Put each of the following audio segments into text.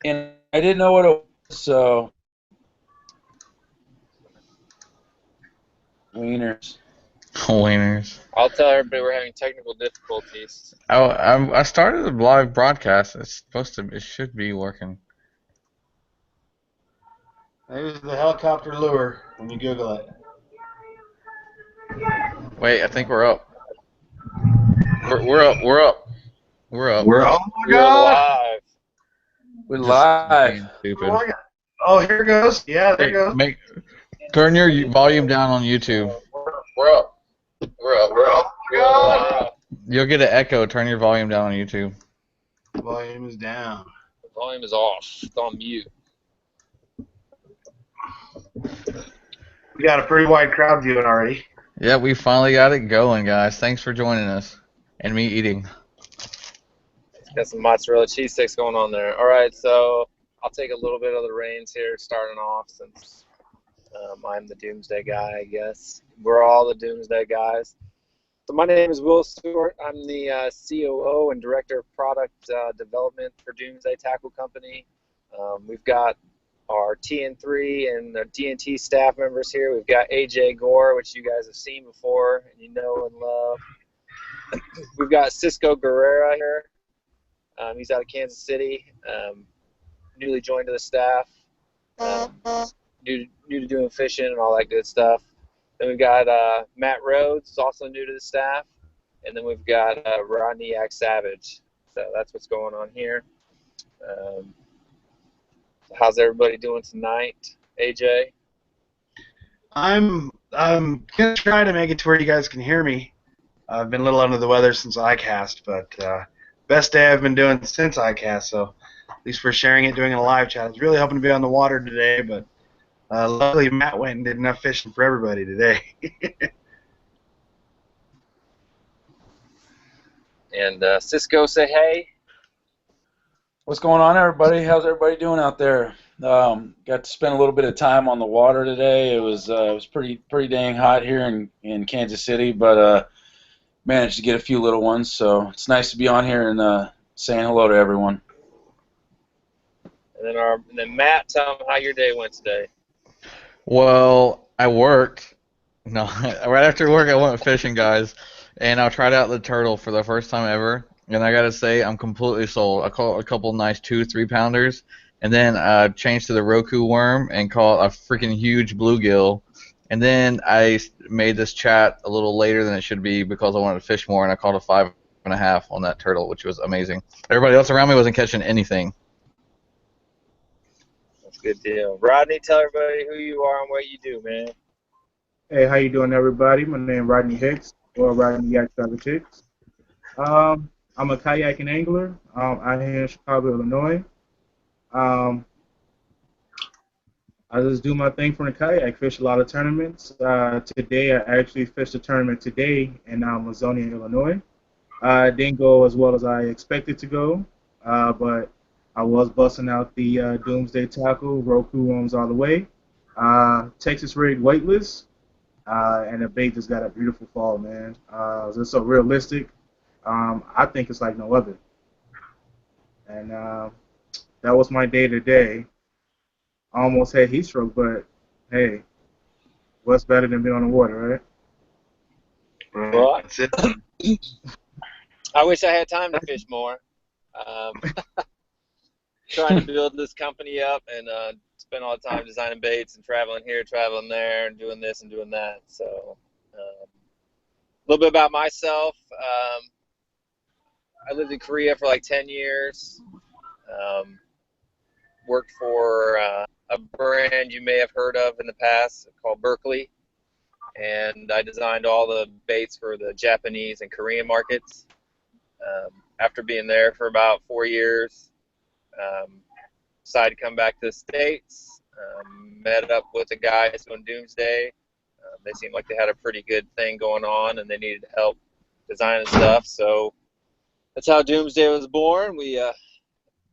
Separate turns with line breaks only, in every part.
and I didn't know what it was, so wieners.
Wieners.
I'll tell everybody we're having technical difficulties.
I started a live broadcast. It should be working.
There's the helicopter lure when you Google it.
Wait, I think we're up. We're up. We're up. We're up.
Oh my
We're
God!
live.
We're
Just
live.
being
Oh
stupid.
my God! Oh, here it goes. Yeah, there it goes.
Turn your volume down on YouTube.
We're up. We're up.
Oh my God!
You'll get an echo. Turn your volume down on YouTube.
Volume is down.
The volume is off. It's on mute.
We got a pretty wide crowd viewing already.
Yeah, we finally got it going, guys. Thanks for joining us and me eating.
Got some mozzarella cheese sticks going on there. All right, so I'll take a little bit of the reins here, starting off, since I'm the Doomsday guy, I guess. We're all the Doomsday guys. So my name is Will Stewart. I'm the COO and Director of Product Development for Doomsday Tackle Company. We've got our TN3 and the DNT staff members here. We've got AJ Gore, which you guys have seen before and you know and love. We've got Cisco Guerrera here. He's out of Kansas City, newly joined to the staff, new to doing fishing and all that good stuff. Then we've got Matt Rhodes, also new to the staff, and then we've got Rodney Yak Savage. So that's what's going on here. How's everybody doing tonight, AJ?
I'm gonna try to make it to where you guys can hear me. I've been a little under the weather since iCast, but best day I've been doing since iCast. So at least we're sharing it, doing a live chat. I was really hoping to be on the water today, but luckily Matt went and did enough fishing for everybody today.
And Cisco, say hey.
What's going on, everybody? How's everybody doing out there? Got to spend a little bit of time on the water today. It was pretty dang hot here in Kansas City, but managed to get a few little ones. So it's nice to be on here and saying hello to everyone.
And then Matt, tell them how your day went today.
Well, I worked. No, right after work I went fishing, guys, and I tried out the turtle for the first time ever. And I gotta say, I'm completely sold. I caught a couple nice 2-3 pounders, and then I changed to the Roku worm and caught a freaking huge bluegill. And then I made this chat a little later than it should be because I wanted to fish more, and I caught a 5.5 on that turtle, which was amazing. Everybody else around me wasn't catching anything.
That's a good deal. Rodney, tell everybody who you are and what you do, man.
Hey, how you doing, everybody? My name is Rodney Hicks, or Rodney Yak Savage Hicks. I'm a kayaking angler out here in Chicago, Illinois. I just do my thing from the kayak, fish a lot of tournaments. Today, I actually fished a tournament today in Mazonia, Illinois. Didn't go as well as I expected to go, but I was busting out the Doomsday Tackle, Roku worms all the way. Texas rigged weightless, and the bait just got a beautiful fall, man. It's so realistic. I think it's like no other. And that was my day today. I almost had heat stroke, but hey, what's better than being on the water, right?
Well,
That's it.
I wish I had time to fish more. Trying to build this company up and spend all the time designing baits and traveling here, traveling there, and doing this and doing that. So a little bit about myself. I lived in Korea for like 10 years. Worked for a brand you may have heard of in the past called Berkeley. And I designed all the baits for the Japanese and Korean markets. After being there for about 4 years, decided to come back to the States, met up with the guys doing Doomsday. They seemed like they had a pretty good thing going on, and they needed help designing stuff. So that's how Doomsday was born.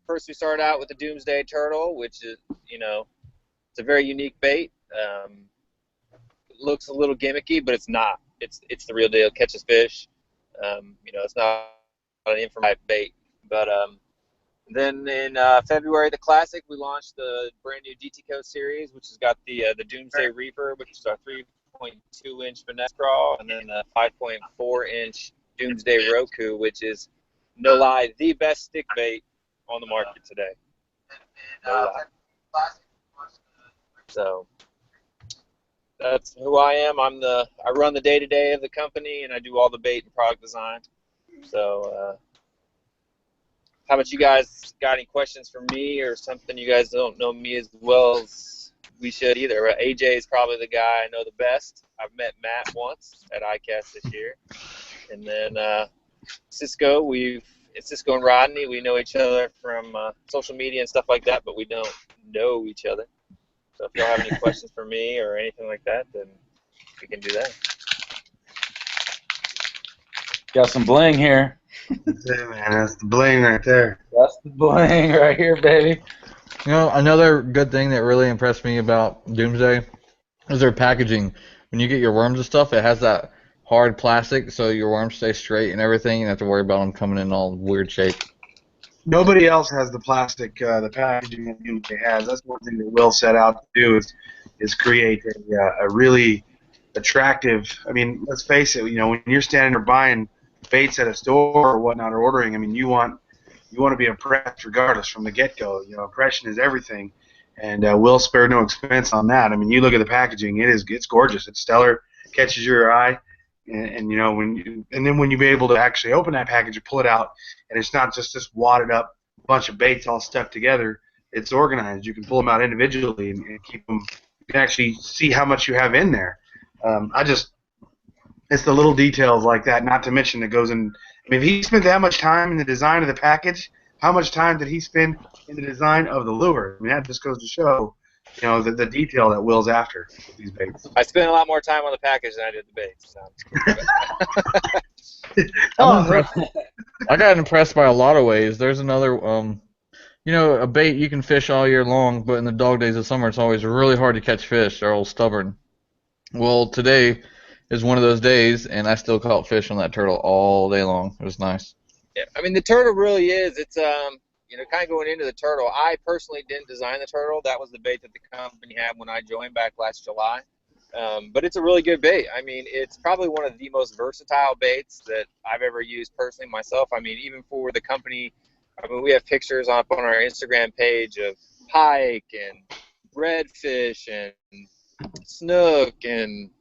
First we started out with the Doomsday turtle, which is, it's a very unique bait. It looks a little gimmicky, but it's not. It's the real deal. It catches fish. It's not an infrared bait, but Then in February, the Classic, we launched the brand new DTCO series, which has got the Doomsday Reaper, which is our 3.2-inch finesse crawl, and then a 5.4-inch Doomsday Roku, which is, no lie, the best stick bait on the market today. No lie. So that's who I am. I run the day-to-day of the company, and I do all the bait and product design. So how about you guys? Got any questions for me or something? You guys don't know me as well as we should either. AJ is probably the guy I know the best. I've met Matt once at ICAST this year. And then Cisco, Cisco and Rodney, we know each other from social media and stuff like that, but we don't know each other. So if y'all have any questions for me or anything like that, then we can do that.
Got some bling here.
That's it, man. That's the bling right there.
That's the bling right here, baby.
You know, another good thing that really impressed me about Doomsday is their packaging. When you get your worms and stuff, it has that hard plastic so your worms stay straight and everything. You don't have to worry about them coming in all weird shape.
Nobody else has the plastic, the packaging that Doomsday has. That's one thing that Will set out to do is create a really attractive. I mean, let's face it. You know, when you're standing there buying baits at a store or whatnot or ordering, I mean, you want to be impressed regardless from the get-go. You know, impression is everything, and Will spared no expense on that. I mean, you look at the packaging; it's gorgeous, it's stellar, catches your eye, and you know then when you be able to actually open that package and pull it out, and it's not just this wadded up bunch of baits all stuck together. It's organized. You can pull them out individually and keep them. You can actually see how much you have in there. It's the little details like that, not to mention that goes in. I mean, if he spent that much time in the design of the package, how much time did he spend in the design of the lure? I mean, that just goes to show, you know, the detail that Will's after with these baits.
I spent a lot more time on the package than I did the baits.
I got impressed by a lot of ways. There's another, you know, a bait you can fish all year long, but in the dog days of summer, it's always really hard to catch fish. They're all stubborn. Well, today is one of those days, and I still caught fish on that turtle all day long. It was nice.
Yeah, I mean, the turtle really is. It's you know, kind of going into the turtle. I personally didn't design the turtle. That was the bait that the company had when I joined back last July. But it's a really good bait. I mean, it's probably one of the most versatile baits that I've ever used personally myself. I mean, even for the company, I mean, we have pictures up on our Instagram page of pike and redfish and snook and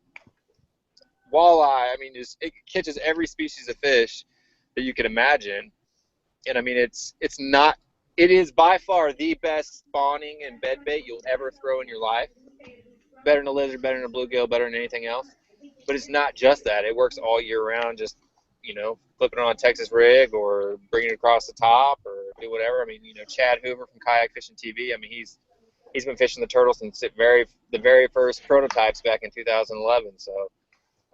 walleye. I mean, it catches every species of fish that you can imagine. And I mean, it is by far the best spawning and bed bait you'll ever throw in your life. Better than a lizard, better than a bluegill, better than anything else. But it's not just that. It works all year round. Just, you know, flipping it on a Texas rig or bringing it across the top or do whatever. I mean, you know, Chad Hoover from Kayak Fishing TV. I mean, he's been fishing the turtle since the very first prototypes back in 2011. So,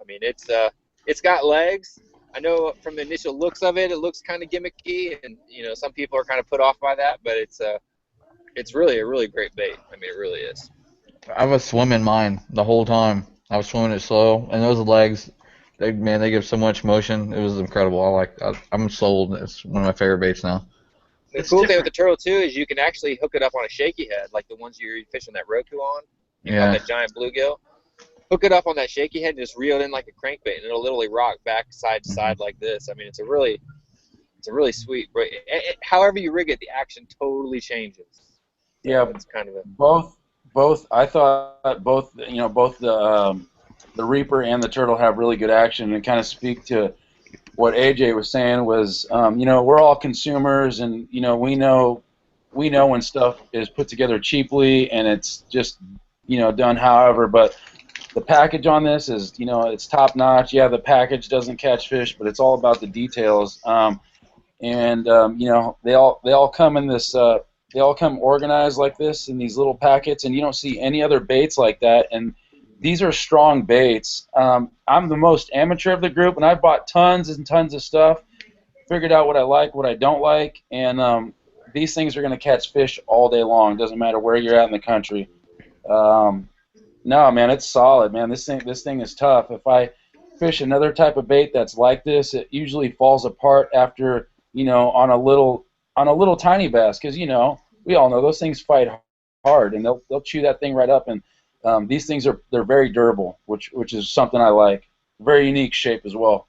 I mean, it's got legs. I know from the initial looks of it, it looks kind of gimmicky, and you know, some people are kind of put off by that. But it's really a really great bait. I mean, it really is.
I was swimming mine the whole time. I was swimming it slow, and those legs, they give so much motion. It was incredible. I'm sold. It's one of my favorite baits now.
The cool thing with the turtle too is you can actually hook it up on a shaky head, like the ones you're fishing that Roku on. You got that giant bluegill. Hook it up on that shaky head and just reel it in like a crankbait, and it'll literally rock back side to side like this. I mean, it's a really sweet. However you rig it, the action totally changes. So
yeah,
it's kind of
both. I thought both. You know, both the Reaper and the Turtle have really good action, and kind of speak to what AJ was saying. Was you know, we're all consumers, and you know, we know when stuff is put together cheaply and it's just, you know, done however, but the package on this is, you know, it's top notch. Yeah, the package doesn't catch fish, but it's all about the details. You know, they all come in this. They all come organized like this in these little packets, and you don't see any other baits like that. And these are strong baits. I'm the most amateur of the group, and I've bought tons and tons of stuff, figured out what I like, what I don't like, and these things are going to catch fish all day long. Doesn't matter where you're at in the country. No, man, it's solid, man. This thing is tough. If I fish another type of bait that's like this, it usually falls apart after, you know, on on a little tiny bass, because we all know those things fight hard, and they'll chew that thing right up. And these things they're very durable, which is something I like. Very unique shape as well.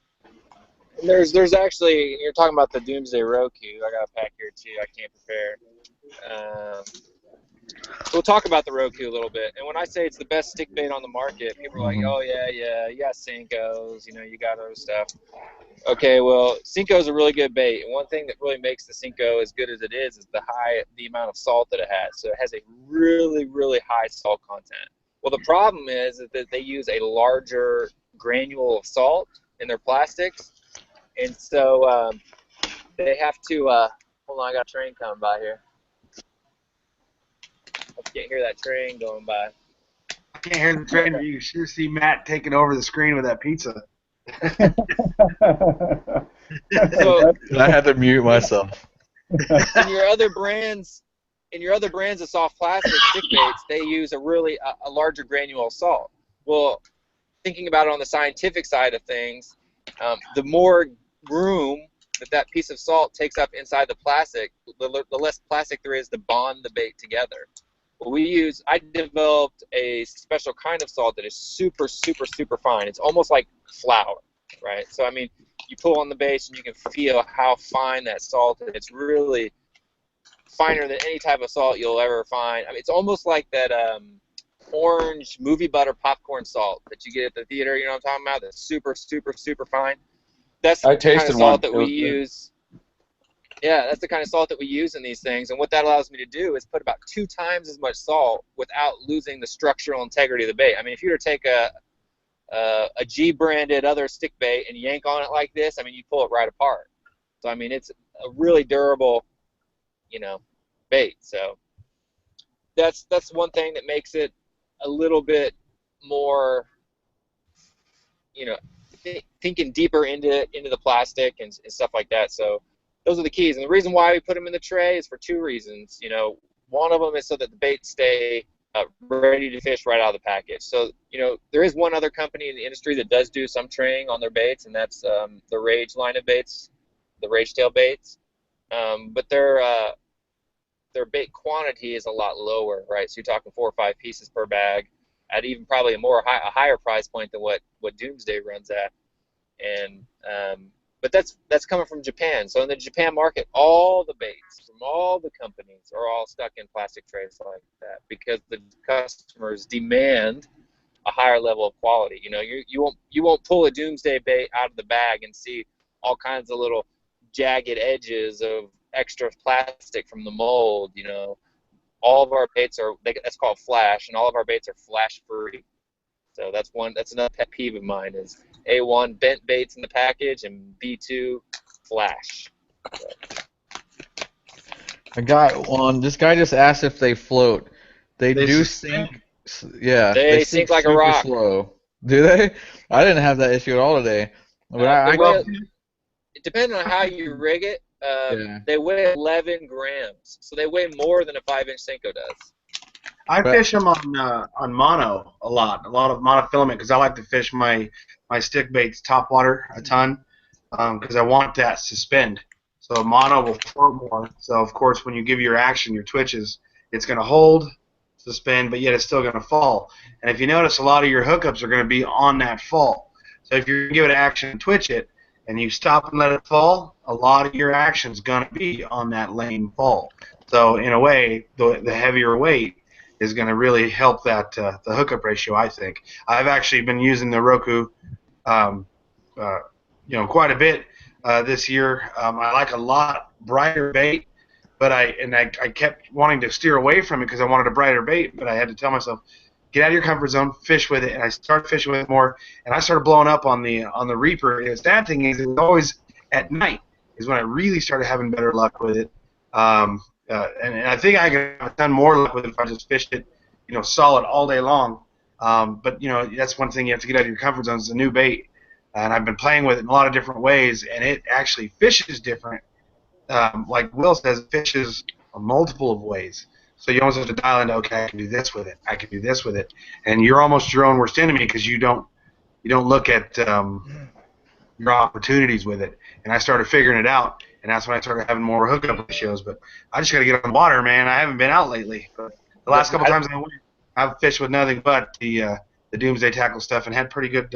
There's actually, you're talking about the Doomsday Roku. I got a pack here too. I can't prepare. We'll talk about the Roku a little bit. And when I say it's the best stick bait on the market, people are like, oh yeah, you got Senkos, you got other stuff. Okay, well, Senko is a really good bait, and one thing that really makes the Senko as good as it is the amount of salt that it has. So it has a really, really high salt content. Well, the problem is that they use a larger granule of salt in their plastics, and so they have to. Hold on, I got a train coming by here. I can't hear that train going by.
I can't hear the train, but you can sure see Matt taking over the screen with that pizza.
So,
I had to mute myself.
in your other brands of soft plastic stick baits, they use a larger granule of salt. Well, thinking about it on the scientific side of things, the more room that piece of salt takes up inside the plastic, the less plastic there is to bond the bait together. Well, I developed a special kind of salt that is super, super, super fine. It's almost like flour, right? So, I mean, you pull on the base and you can feel how fine that salt is. It's really finer than any type of salt you'll ever find. I mean, it's almost like that orange movie butter popcorn salt that you get at the theater, you know what I'm talking about? That's super, super, super fine. That's the kind of salt that we use. Yeah, that's the kind of salt that we use in these things, and what that allows me to do is put about 2 times as much salt without losing the structural integrity of the bait. I mean, if you were to take a G-branded other stick bait and yank on it like this, I mean, you pull it right apart. So, I mean, it's a really durable, bait. So that's one thing that makes it a little bit more, thinking deeper into the plastic and stuff like that. So those are the keys. And the reason why we put them in the tray is for 2 reasons. One of them is so that the baits stay ready to fish right out of the package. So, there is one other company in the industry that does do some traying on their baits, and that's the Rage line of baits, the Rage tail baits. But their bait quantity is a lot lower, right? So you're talking 4 or 5 pieces per bag at even probably a higher price point than what Doomsday runs at. And but that's coming from Japan. So in the Japan market, all the baits from all the companies are all stuck in plastic trays like that because the customers demand a higher level of quality. You won't pull a Doomsday bait out of the bag and see all kinds of little jagged edges of extra plastic from the mold. All of our baits that's called flash, and all of our baits are flash free. So that's another pet peeve of mine is A1 bent baits in the package and B2 flash. So.
I got one. This guy just asked if they float. They do sink. Yeah,
they sink like a rock.
Slow. Do they? I didn't have that issue at all today. But
depending on how you rig it, they weigh 11 grams. So they weigh more than a 5-inch Senko does.
I fish them on mono a lot of monofilament because I like to fish my stick baits top water a ton because I want that suspend. So mono will float more. So of course when you give your action, your twitches, it's going to hold, suspend, but yet it's still going to fall. And if you notice, a lot of your hookups are going to be on that fall. So if you give it action and twitch it, and you stop and let it fall, a lot of your action's going to be on that lane fall. So in a way, the heavier weight is going to really help that the hookup ratio, I think. I've actually been using the Roku, quite a bit this year. I like a lot brighter bait, but I kept wanting to steer away from it because I wanted a brighter bait, but I had to tell myself, get out of your comfort zone, fish with it, and I started fishing with it more, and I started blowing up on the Reaper. And the sad thing is, it was always at night is when I really started having better luck with it. And I think I could have done more luck with it if I just fished it, solid all day long. But that's one thing you have to get out of your comfort zone. It's a new bait, and I've been playing with it in a lot of different ways, and it actually fishes different. Like Will says, it fishes a multiple of ways. So you almost have to dial into, okay, I can do this with it, I can do this with it, and you're almost your own worst enemy because you don't look at your opportunities with it. And I started figuring it out, and that's when I started having more hookup ratios. But I just got to get on the water, man. I haven't been out lately. But the last couple times I went, I've fished with nothing but the Doomsday tackle stuff and had pretty good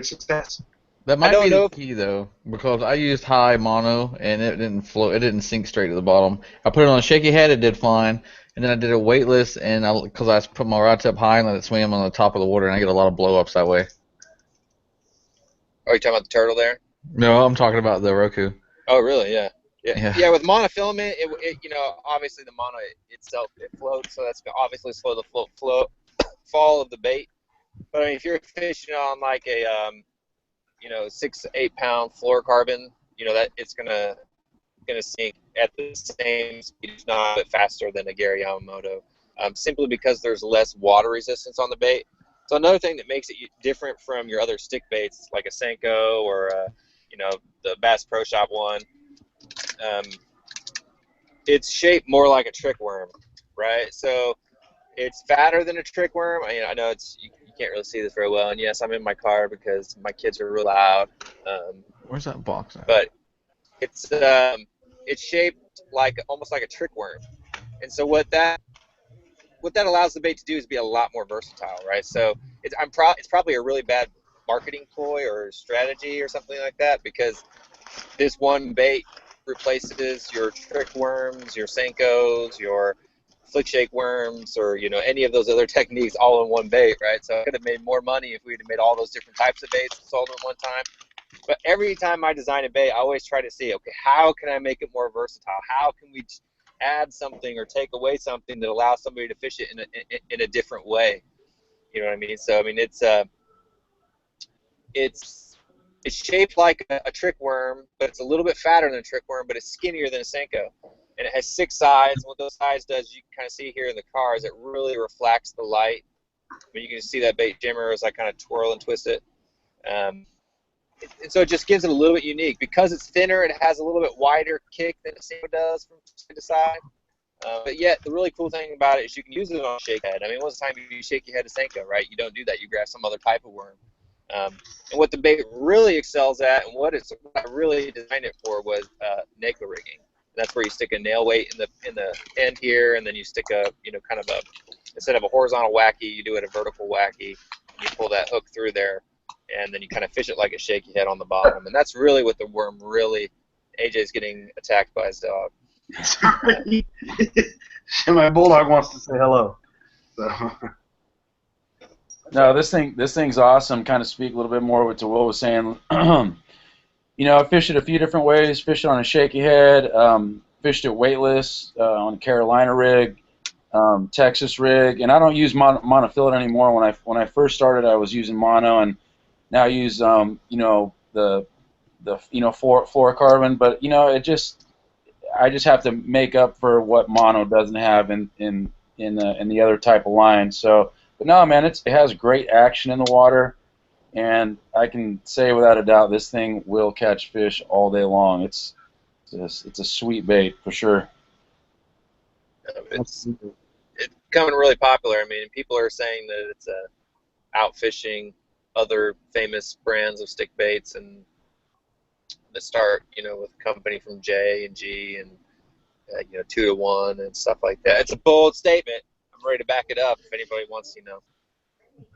success.
That might be the key though, because I used high mono and it didn't float. It didn't sink straight to the bottom. I put it on a shaky head, it did fine, and then I did it weightless, and because I put my rod tip high and let it swim on the top of the water, and I get a lot of blow ups that way.
Oh, you talking about the turtle there?
No, I'm talking about the Roku.
Oh, really? Yeah. Yeah. With monofilament, it obviously the mono itself it floats, so that's gonna obviously slow the fall of the bait. But I mean, if you're fishing on like a 6 to 8 pound fluorocarbon, that it's gonna sink at the same speed, if not a bit faster than a Gary Yamamoto, simply because there's less water resistance on the bait. So another thing that makes it different from your other stick baits, like a Senko or the Bass Pro Shop one, it's shaped more like a trick worm, right? So it's fatter than a trick worm. I know you can't really see this very well, and yes, I'm in my car because my kids are real loud.
Where's that box at?
But it's shaped almost like a trick worm, and so what that allows the bait to do is be a lot more versatile, right? So it's probably a really bad marketing ploy or strategy or something like that, because this one bait replaces your trick worms, your Senkos, your flick shake worms, or any of those other techniques all in one bait, right? So I could have made more money if we'd have made all those different types of baits sold at one time. But every time I design a bait, I always try to see, okay, how can I make it more versatile? How can we add something or take away something that allows somebody to fish it in a different way? You know what I mean? So I mean, it's shaped like a trick worm, but it's a little bit fatter than a trick worm, but it's skinnier than a Senko. And it has 6 sides. And what those sides does, you can kind of see here in the car, is it really reflects the light. I mean, you can see that bait shimmer as I kind of twirl and twist it. And so it just gives it a little bit unique. Because it's thinner, it has a little bit wider kick than a Senko does from side to side. But yet, the really cool thing about it is you can use it on a shake head. I mean, most of the time you shake your head to Senko, right? You don't do that. You grab some other type of worm. And what the bait really excels at, and what I really designed it for, was NACO rigging. And that's where you stick a nail weight in the end here, and then you stick instead of a horizontal wacky, you do it a vertical wacky. And you pull that hook through there, and then you kind of fish it like a shaky head on the bottom. And that's really what the worm really. AJ's getting attacked by his dog.
Sorry. My bulldog wants to say hello. So.
No, this thing's awesome. Kind of speak a little bit more to what Will was saying. I fished it a few different ways. Fished it on a shaky head. Fished it weightless on a Carolina rig, Texas rig, and I don't use monofilament anymore. When I first started, I was using mono, and now I use the fluorocarbon. But I just have to make up for what mono doesn't have in the other type of line. So. But no, man, it has great action in the water, and I can say without a doubt this thing will catch fish all day long. It's a sweet bait for sure.
It's becoming really popular. I mean, people are saying that it's outfishing other famous brands of stick baits, and they start with a company from J and G and 2 to 1 and stuff like that. It's a bold statement. I'm ready to back it up if anybody wants to,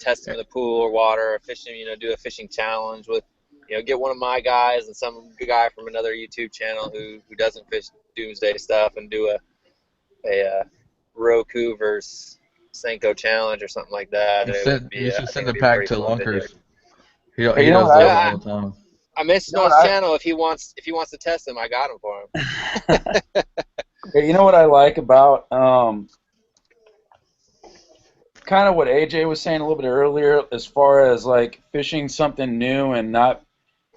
test them in the pool or water, or fishing, do a fishing challenge with, get one of my guys and some guy from another YouTube channel who doesn't fish Doomsday stuff and do a Roku versus Senko challenge or something like that.
You should send it back to Lunkers. He does
that
all the time.
I messaged on his channel. If he wants to test him, I got him for him.
You know what I like about kind of what AJ was saying a little bit earlier, as far as like fishing something new and not,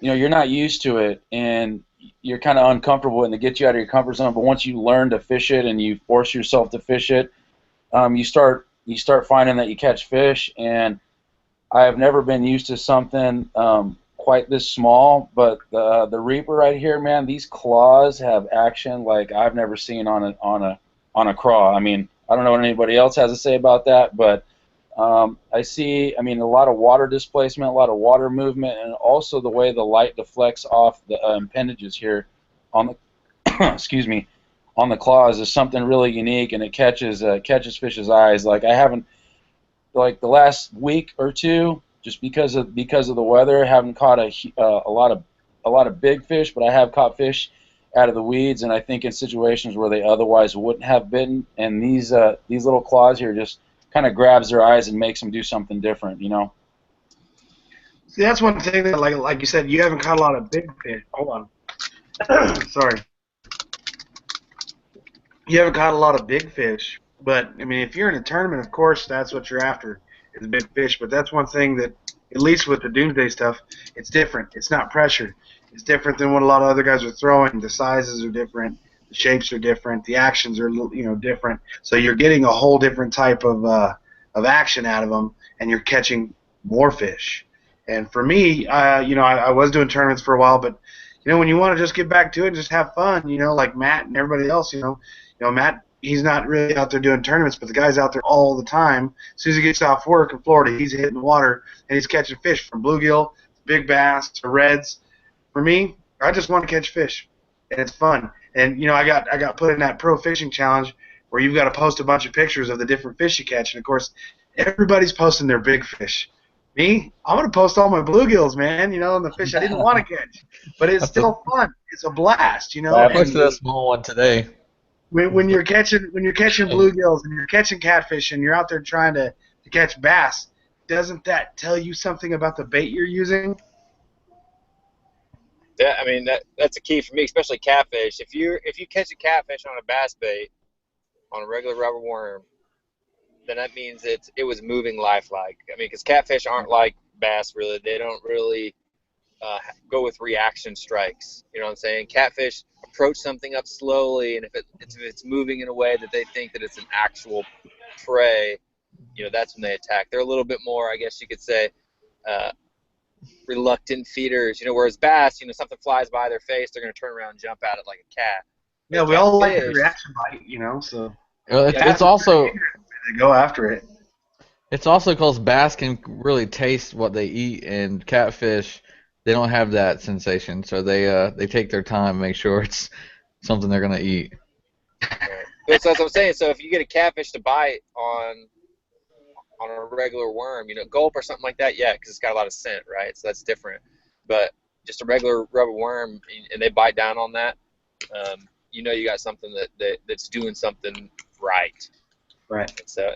you're not used to it and you're kind of uncomfortable and it gets you out of your comfort zone. But once you learn to fish it and you force yourself to fish it, you start finding that you catch fish. And I have never been used to something quite this small, but the Reaper right here, man, these claws have action like I've never seen on a craw. I mean, I don't know what anybody else has to say about that, but I see, a lot of water displacement, a lot of water movement, and also the way the light deflects off the appendages here on excuse me, on the claws is something really unique, and it catches fish's eyes. Like I haven't, like the last week or two, just because of the weather, I haven't caught a lot of big fish, but I have caught fish out of the weeds, and I think in situations where they otherwise wouldn't have been. And these little claws here just kind of grabs their eyes and makes them do something different, you know.
See, that's one thing that, like you said, you haven't caught a lot of big fish. Hold on. Sorry. You haven't caught a lot of big fish, but, I mean, if you're in a tournament, of course, that's what you're after, is big fish. But that's one thing that, at least with the Doomsday stuff, it's different. It's not pressured. It's different than what a lot of other guys are throwing. The sizes are different. The shapes are different. The actions are, different. So you're getting a whole different type of action out of them, and you're catching more fish. And for me, I was doing tournaments for a while, but when you want to just get back to it and just have fun, like Matt and everybody else, Matt, he's not really out there doing tournaments, but the guy's out there all the time. As soon as he gets off work in Florida, he's hitting the water and he's catching fish, from bluegill, big bass, to reds. For me, I just want to catch fish, and it's fun. And I got put in that pro fishing challenge where you've got to post a bunch of pictures of the different fish you catch, and of course, everybody's posting their big fish. Me, I'm going to post all my bluegills, man, and the fish I didn't want to catch. But it's still fun. It's a blast,
I posted a small one today.
When you're catching bluegills and you're catching catfish and you're out there trying to catch bass, doesn't that tell you something about the bait you're using?
Yeah, I mean that's a key for me, especially catfish. If you catch a catfish on a bass bait, on a regular rubber worm, then that means it was moving lifelike. I mean, because catfish aren't like bass, really. They don't really go with reaction strikes. You know what I'm saying? Catfish approach something up slowly, and if it's moving in a way that they think that it's an actual prey, that's when they attack. They're a little bit more, I guess you could say, reluctant feeders. Whereas bass, something flies by their face, they're going to turn around and jump at it like a cat.
Yeah, we all like the reaction bite, so.
It's also.
They go after it.
It's also because bass can really taste what they eat, and catfish, they don't have that sensation, so they take their time and make sure it's something they're gonna eat.
Right. So that's what I'm saying. So if you get a catfish to bite on a regular worm, gulp or something like that, yeah, because it's got a lot of scent, right? So that's different. But just a regular rubber worm, and they bite down on that, you got something that's doing something right.
Right.
And so,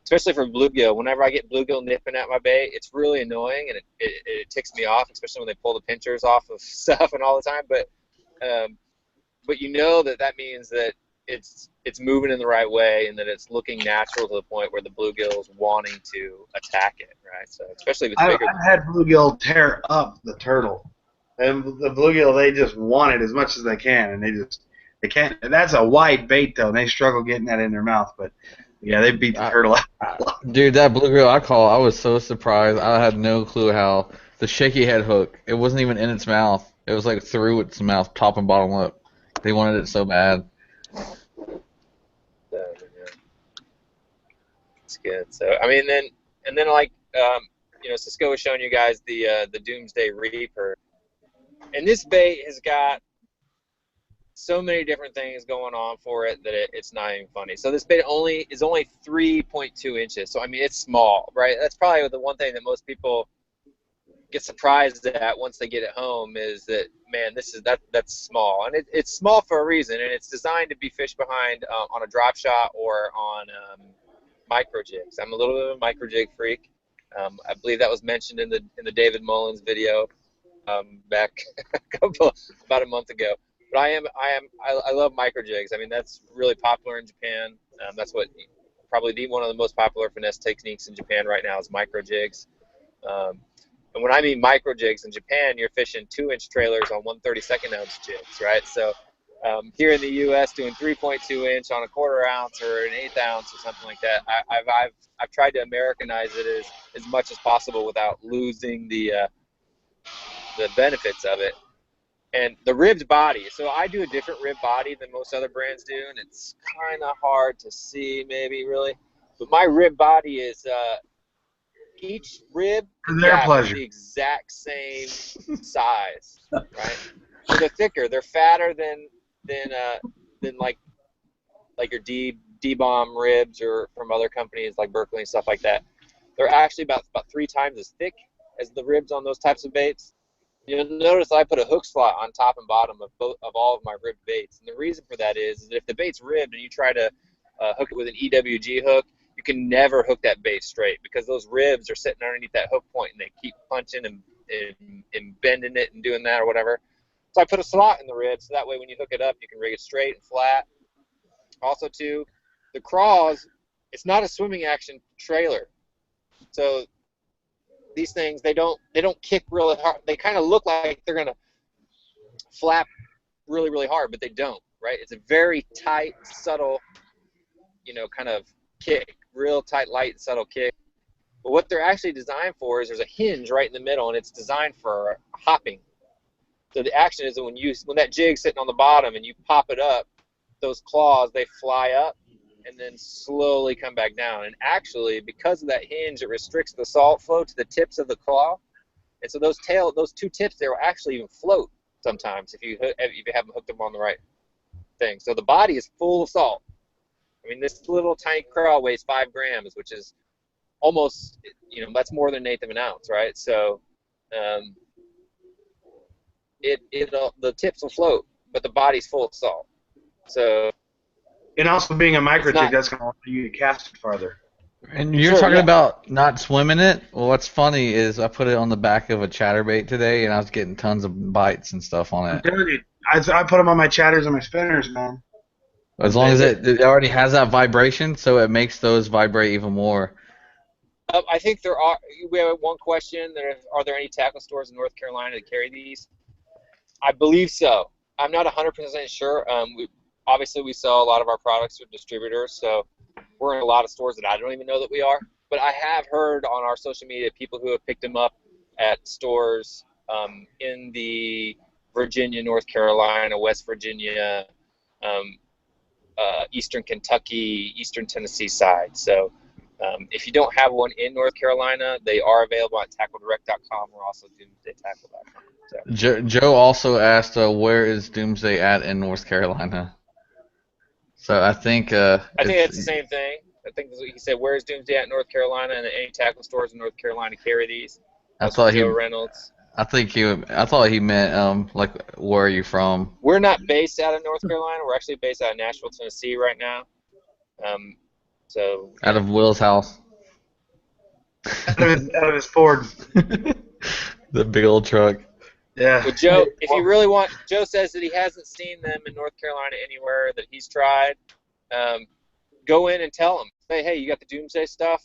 especially for bluegill, whenever I get bluegill nipping at my bait, it's really annoying, and it ticks me off, especially when they pull the pinchers off of stuff and all the time. But that means that it's moving in the right way, and that it's looking natural to the point where the bluegill is wanting to attack it, right? So especially if it's bigger.
I've had bluegill tear up the turtle, and the bluegill, they just want it as much as they can, and they can't. And that's a wide bait though, and they struggle getting that in their mouth, but. Yeah, they beat the turtle out.
Dude, that bluegill I was so surprised. I had no clue how the shaky head hook, it wasn't even in its mouth. It was like through its mouth, top and bottom lip. They wanted it so bad.
Yeah. It's good. So, I mean, and then like, Cisco was showing you guys the Doomsday Reaper. And this bait has got so many different things going on for it that it's not even funny. So this bait is only 3.2 inches. So I mean, it's small, right? That's probably the one thing that most people get surprised at once they get it home, is that, man, that's small, and it's small for a reason, and it's designed to be fished behind on a drop shot or on micro jigs. I'm a little bit of a micro jig freak. I believe that was mentioned in the David Mullins video back about a month ago. But I love micro jigs. I mean, that's really popular in Japan. That's what probably one of the most popular finesse techniques in Japan right now is micro jigs. And when I mean micro jigs in Japan, you're fishing 2-inch trailers on 1/32 ounce jigs, right? So here in the U.S., doing 3.2 inch on a 1/4 ounce or an 1/8 ounce or something like that, I've tried to Americanize it as much as possible without losing the benefits of it. And the ribbed body, so I do a different rib body than most other brands do, and it's kind of hard to see, maybe, really. But my rib body is each rib is the exact same size, right? So they're thicker, they're fatter than than like your D-bomb ribs or from other companies like Berkeley and stuff like that. They're actually about 3 times as thick as the ribs on those types of baits. You'll notice I put a hook slot on top and bottom of all of my ribbed baits, and the reason for that is that if the bait's ribbed and you try to hook it with an EWG hook, you can never hook that bait straight because those ribs are sitting underneath that hook point and they keep punching and bending it and doing that or whatever. So I put a slot in the rib so that way when you hook it up, you can rig it straight and flat. Also, too, the craws, it's not a swimming action trailer. So these things, they don't kick really hard. They kind of look like they're going to flap really, really hard, but they don't, right? It's a very tight, subtle, kind of kick, real tight, light, subtle kick. But what they're actually designed for is there's a hinge right in the middle, and it's designed for hopping. So the action is that when that jig's sitting on the bottom and you pop it up, those claws, they fly up and then slowly come back down. And actually, because of that hinge, it restricts the salt flow to the tips of the claw. And so those 2 tips there will actually even float sometimes if you haven't hooked them on the right thing. So the body is full of salt. I mean, this little tiny craw weighs 5 grams, which is almost, that's more than 1/8 of an ounce, right? So the tips will float, but the body's full of salt. So,
and also being a micro jig, that's going to allow you to cast it farther.
And you're talking about not swimming it? Well, what's funny is I put it on the back of a chatterbait today, and I was getting tons of bites and stuff on it.
Dude, I put them on my chatters and my spinners, man.
As long as it already has that vibration, so it makes those vibrate even more.
I think we have one question. Are there any tackle stores in North Carolina that carry these? I believe so. I'm not 100% sure. Obviously, we sell a lot of our products through distributors, so we're in a lot of stores that I don't even know that we are. But I have heard on our social media people who have picked them up at stores in the Virginia, North Carolina, West Virginia, Eastern Kentucky, Eastern Tennessee side. So if you don't have one in North Carolina, they are available at tackledirect.com or also doomsdaytackle.com. So.
Joe also asked, where is Doomsday at in North Carolina? So I think
it's the same thing. I think he said, where is Doomsday at in North Carolina, and any tackle stores in North Carolina carry these. That's Joe Reynolds.
I thought he meant like, where are you from?
We're not based out of North Carolina. We're actually based out of Nashville, Tennessee right now.
Out of Will's house.
Out of his Ford.
The big old truck.
Yeah.
Well, Joe, if you really want, Joe says that he hasn't seen them in North Carolina anywhere that he's tried. Go in and tell them. Say, hey, you got the Doomsday stuff?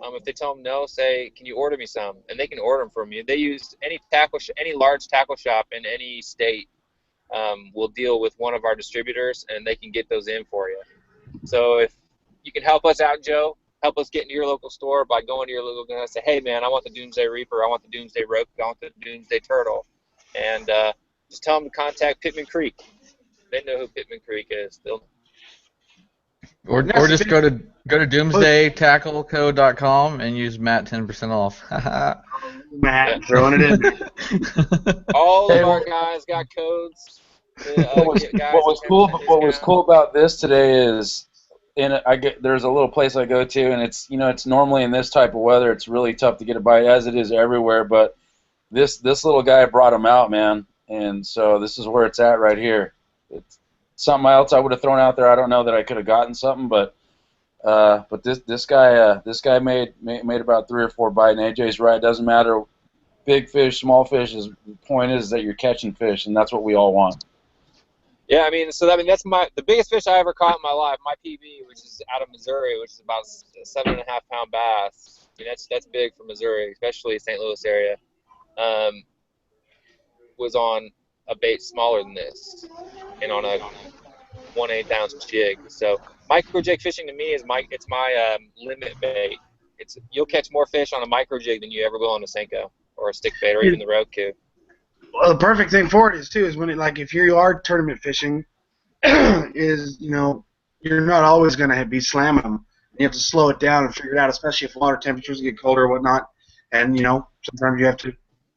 If they tell them no, say, can you order me some? And they can order them from you. They use any large tackle shop in any state will deal with one of our distributors, and they can get those in for you. So if you can help us out, Joe, help us get into your local store by going to your local and say, hey, man, I want the Doomsday Reaper, I want the Doomsday Rope, I want the Doomsday Turtle. And just tell them to contact Pittman Creek. They know who Pittman Creek is.
Or just go to doomsdaytackleco.com and use Matt 10% off.
Matt throwing it in.
All of our guys got codes.
What was cool about this today is there's a little place I go to, and it's normally in this type of weather it's really tough to get a bite, as it is everywhere, but this little guy brought him out, man, and so this is where it's at right here. It's something else I would have thrown out there. I don't know that I could have gotten something, but this guy made about 3 or 4 bites. And AJ's right. It doesn't matter, big fish, small fish. The point is that you're catching fish, and that's what we all want.
Yeah, that's the biggest fish I ever caught in my life. My PB, which is out of Missouri, which is about a 7.5 pound bass. That's big for Missouri, especially St. Louis area. Was on a bait smaller than this, and on a 1/8 ounce jig. So micro jig fishing to me is my limit bait. You'll catch more fish on a micro jig than you ever will on a Senko or a stick bait or even the Roku.
Well, the perfect thing for it is too is when if you are tournament fishing, is you're not always going to be slamming them. You have to slow it down and figure it out, especially if water temperatures get colder or whatnot. And sometimes you have to.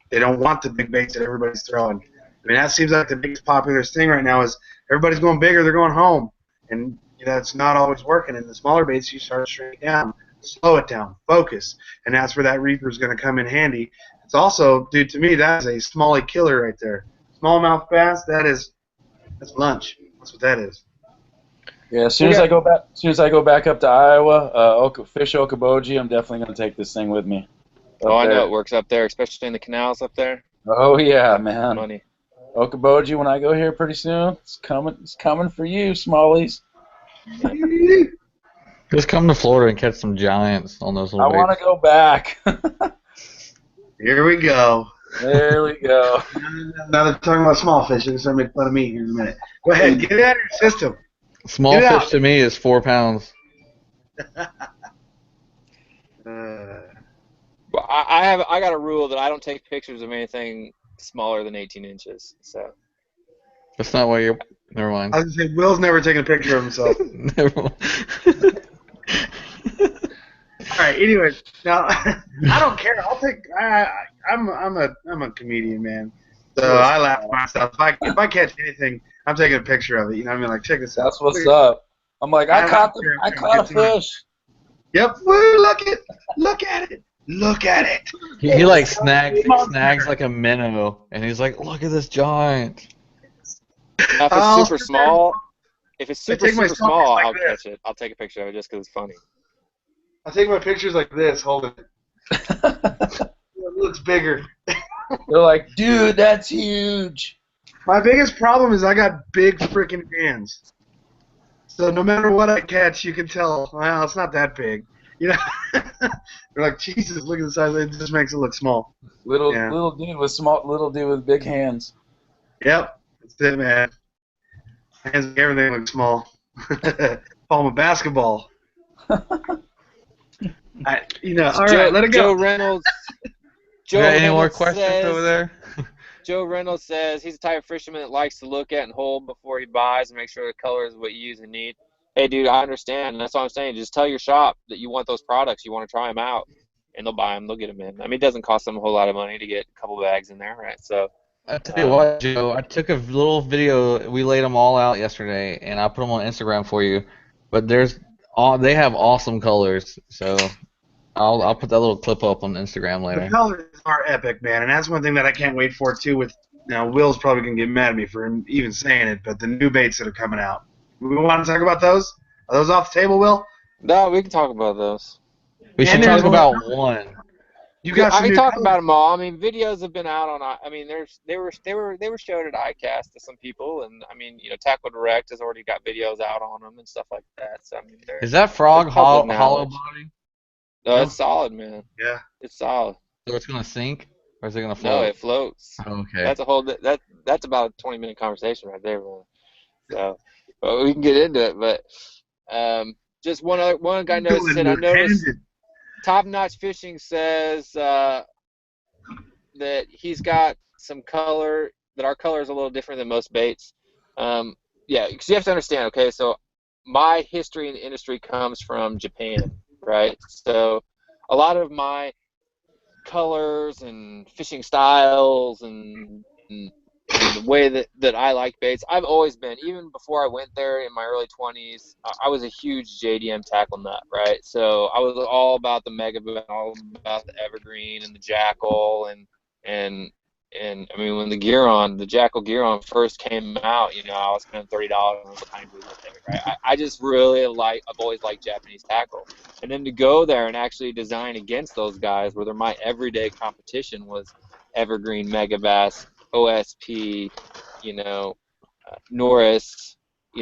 They don't want the big baits that everybody's throwing. I mean, that seems like the biggest popular thing right now is everybody's going bigger, they're going home. And that's not always working. In the smaller baits, you start to shrink it down, slow it down, focus. And that's where that Reaper is going to come in handy. It's also, dude, to me, that's a smallie killer right there. Smallmouth bass, that's lunch. That's what that is.
Yeah, as soon as I go back up to Iowa, fish Okoboji, I'm definitely going to take this thing with me.
Oh, I know it works up there, especially in the canals up there.
Oh yeah, man.
Money.
Okoboji, when I go here pretty soon, it's coming for you, smallies.
Just come to Florida and catch some giants on those little
I want to
baits.
go back.
Here we go.
There we go.
Now they're talking about small fish. They're going to make fun of me here in a minute. Go ahead, get it out of your system.
Small
Get
fish
out.
to me is 4 pounds.
Well, I got a rule that I don't take pictures of anything smaller than 18 inches. So.
That's not why you're. Never mind.
I was going to say, Will's never taken a picture of himself.
Never mind.
All right. Anyways, now I don't care. I'm a comedian, man. So I laugh at myself. If I catch anything, I'm taking a picture of it. You know what I mean? Like, check this out.
That's what's up. I'm like, I caught a fish.
Yep. Woo, look at it. Look at it.
He like snags like a minnow, and he's like, look at this giant.
Now, if it's super small,
like
I'll
this.
catch it. I'll take a picture of it just because it's funny.
I take my pictures like this, holding it. It looks bigger.
They're like, dude, that's huge.
My biggest problem is I got big freaking hands. So no matter what I catch, you can tell, well, it's not that big. You know, they're like, Jesus, look at the size. It just makes it look small.
Little dude with big hands.
Yep, that's it, man. Hands make everything look small. Palm a basketball. All right, let it go.
Joe Reynolds.
You got any more
Reynolds
questions
says-
over there?
Joe Reynolds says he's the type of fisherman that likes to look at and hold before he buys and make sure the color is what you use and need. Hey, dude, I understand. And that's what I'm saying. Just tell your shop that you want those products. You want to try them out, and they'll buy them. They'll get them in. I mean, it doesn't cost them a whole lot of money to get a couple bags in there, right? So.
I tell you what, Joe, I took a little video. We laid them all out yesterday, and I put them on Instagram for you. But they have awesome colors, so I'll put that little clip up on Instagram later.
The colors are epic, man, and that's one thing that I can't wait for too. Will's probably gonna get mad at me for even saying it, but the new baits that are coming out. We want to talk about those? Are those off the table, Will?
No, we can talk about those.
We should talk about one.
You got
I
some
can
new
talk
colors.
about them all. I mean, videos have been out on. I mean, they were showed at ICAST to some people, and I mean, Tackle Direct has already got videos out on them and stuff like that. So I mean,
Is that frog
they're public
hollow
knowledge.
body?
No, it's solid, man.
Yeah.
It's solid.
So it's gonna sink, or is it gonna
No,
float?
it floats.
Okay.
That's a whole. That's about a 20-minute conversation right there, man. So, but we can get into it. But just one guy noticed it. I noticed Top Notch Fishing says that he's got some color. That our color is a little different than most baits. Yeah, because you have to understand. Okay, so my history in the industry comes from Japan, right? So a lot of my colors and fishing styles and the way that I like baits, I've always been, even before I went there in my early 20s, I was a huge JDM tackle nut, right? So I was all about the mega, all about the evergreen and the jackal and I mean, when the Jackal Gearon first came out, I was spending $30 on the tiny blue with it, right? I just really I've always liked Japanese tackle. And then to go there and actually design against those guys, where my everyday competition was evergreen, megabass, OSP, Norris,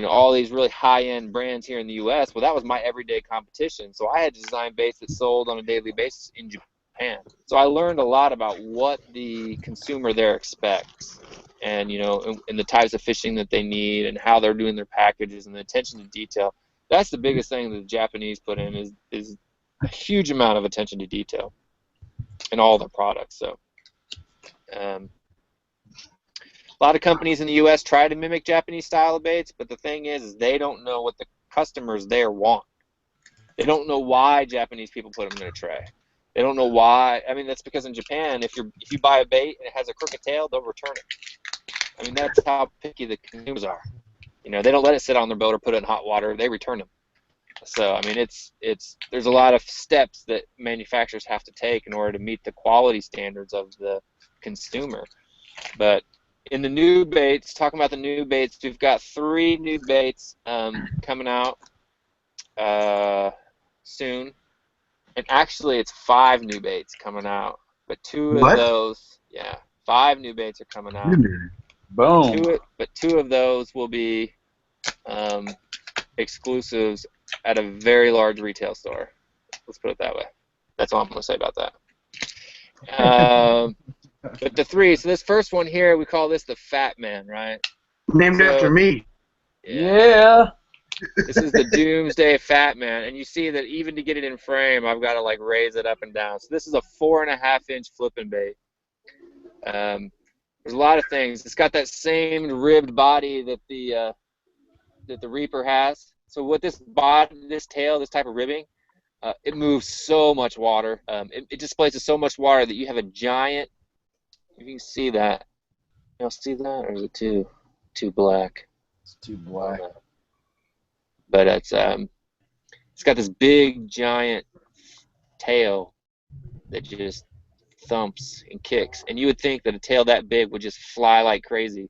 all these really high-end brands here in the U.S. Well, that was my everyday competition. So I had to design baits that sold on a daily basis in Japan. So I learned a lot about what the consumer there expects, and and the types of fishing that they need, and how they're doing their packages, and the attention to detail. That's the biggest thing that the Japanese put in is a huge amount of attention to detail in all their products. So a lot of companies in the U.S. try to mimic Japanese style of baits, but the thing is they don't know what the customers there want. They don't know why Japanese people put them in a tray. They don't know why. I mean, that's because in Japan, if you buy a bait and it has a crooked tail, they'll return it. I mean, that's how picky the consumers are. You know, they don't let it sit on their boat or put it in hot water. They return them. So, I mean, there's a lot of steps that manufacturers have to take in order to meet the quality standards of the consumer. But in the new baits, talking about the new baits, we've got 3 new baits coming out soon. And actually, it's 5 new baits coming out. But 2 of those, 5 new baits are coming out.
Boom.
But 2 of those will be exclusives at a very large retail store. Let's put it that way. That's all I'm going to say about that. But the 3, so this first one here, we call this the Fat Man, right?
Named after me.
Yeah.
This is the Doomsday Fat Man, and you see that even to get it in frame, I've got to like raise it up and down. So this is a 4.5-inch flipping bait. There's a lot of things. It's got that same ribbed body that the Reaper has. So with this tail, this type of ribbing, it moves so much water. It displaces so much water that you have a giant. You can see that. Y'all see that, or is it too black?
It's too black.
But it's got this big giant tail that just thumps and kicks, and you would think that a tail that big would just fly like crazy.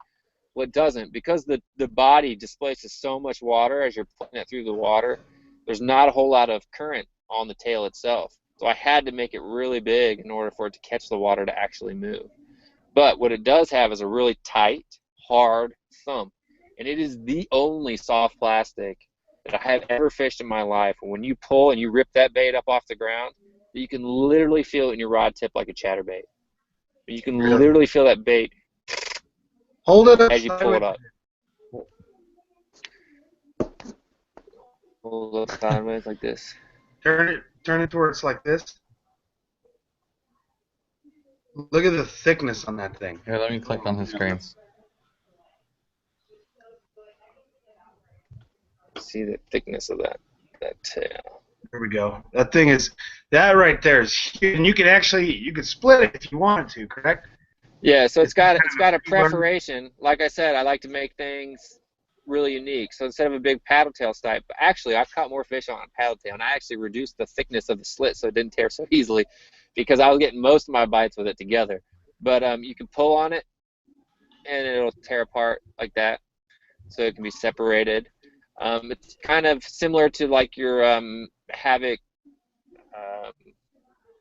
Well, it doesn't, because the body displaces so much water as you're putting it through the water. There's not a whole lot of current on the tail itself, so I had to make it really big in order for it to catch the water to actually move. But what it does have is a really tight, hard thump, and it is the only soft plastic that I have ever fished in my life. And when you pull and you rip that bait up off the ground, you can literally feel it in your rod tip like a chatterbait. You can literally feel that bait.
Hold it up
as you pull it up. Hold it sideways like this.
Turn it to where it's like this. Look at the thickness on that thing.
Here, let me click on his screen.
See the thickness of that tail.
There we go. That thing is, that right there is huge. And you could split it if you wanted to, correct?
Yeah, so it's got a preparation. Like I said, I like to make things really unique. So instead of a big paddle tail type, actually I've caught more fish on a paddle tail, and I actually reduced the thickness of the slit so it didn't tear so easily, because I was getting most of my bites with it together. But you can pull on it and it'll tear apart like that, so it can be separated. It's kind of similar to like your Havoc.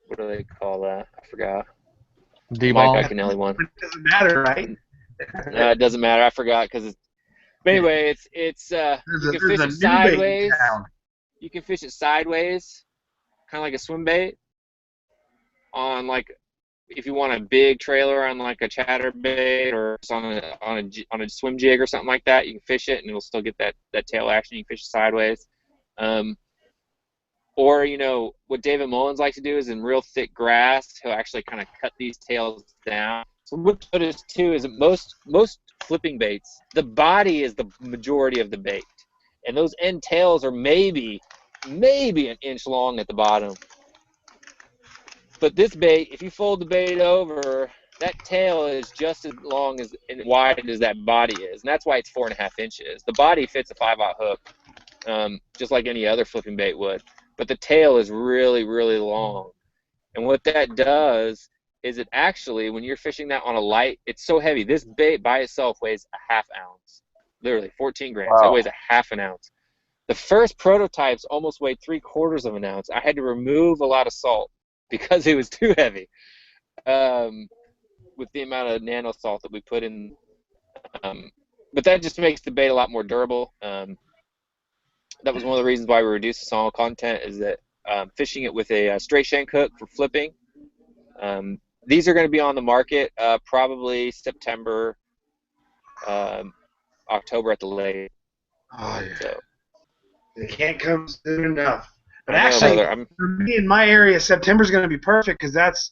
What do they call that? I forgot.
D-ball.
Mike Iaconelli one.
It doesn't matter, right?
It doesn't matter. I forgot because it's. But anyway, it's you can fish it sideways. You can fish it sideways, kind of like a swim bait. On like, if you want a big trailer on like a chatterbait or on a swim jig or something like that, you can fish it and it'll still get that tail action. You can fish it sideways. Or, you know, what David Mullins likes to do is in real thick grass, he'll actually kind of cut these tails down. So what you notice, too, is that most flipping baits, the body is the majority of the bait. And those end tails are maybe an inch long at the bottom. But this bait, if you fold the bait over, that tail is just as long and wide as that body is. And that's why it's 4.5 inches. The body fits a 5/0 hook, just like any other flipping bait would. But the tail is really, really long. And what that does is it actually, when you're fishing that on a light, it's so heavy. This bait by itself weighs a 1/2 ounce. Literally, 14 grams. Wow. It weighs a 1/2 ounce. The first prototypes almost weighed 3/4 of an ounce. I had to remove a lot of salt because it was too heavy with the amount of nano salt that we put in. But that just makes the bait a lot more durable. That was one of the reasons why we reduced the salt content, is that fishing it with a straight shank hook for flipping. These are going to be on the market probably September, October at the latest.
Oh, yeah.
So,
they can't come soon enough. But actually, for me in my area, September's going to be perfect because that's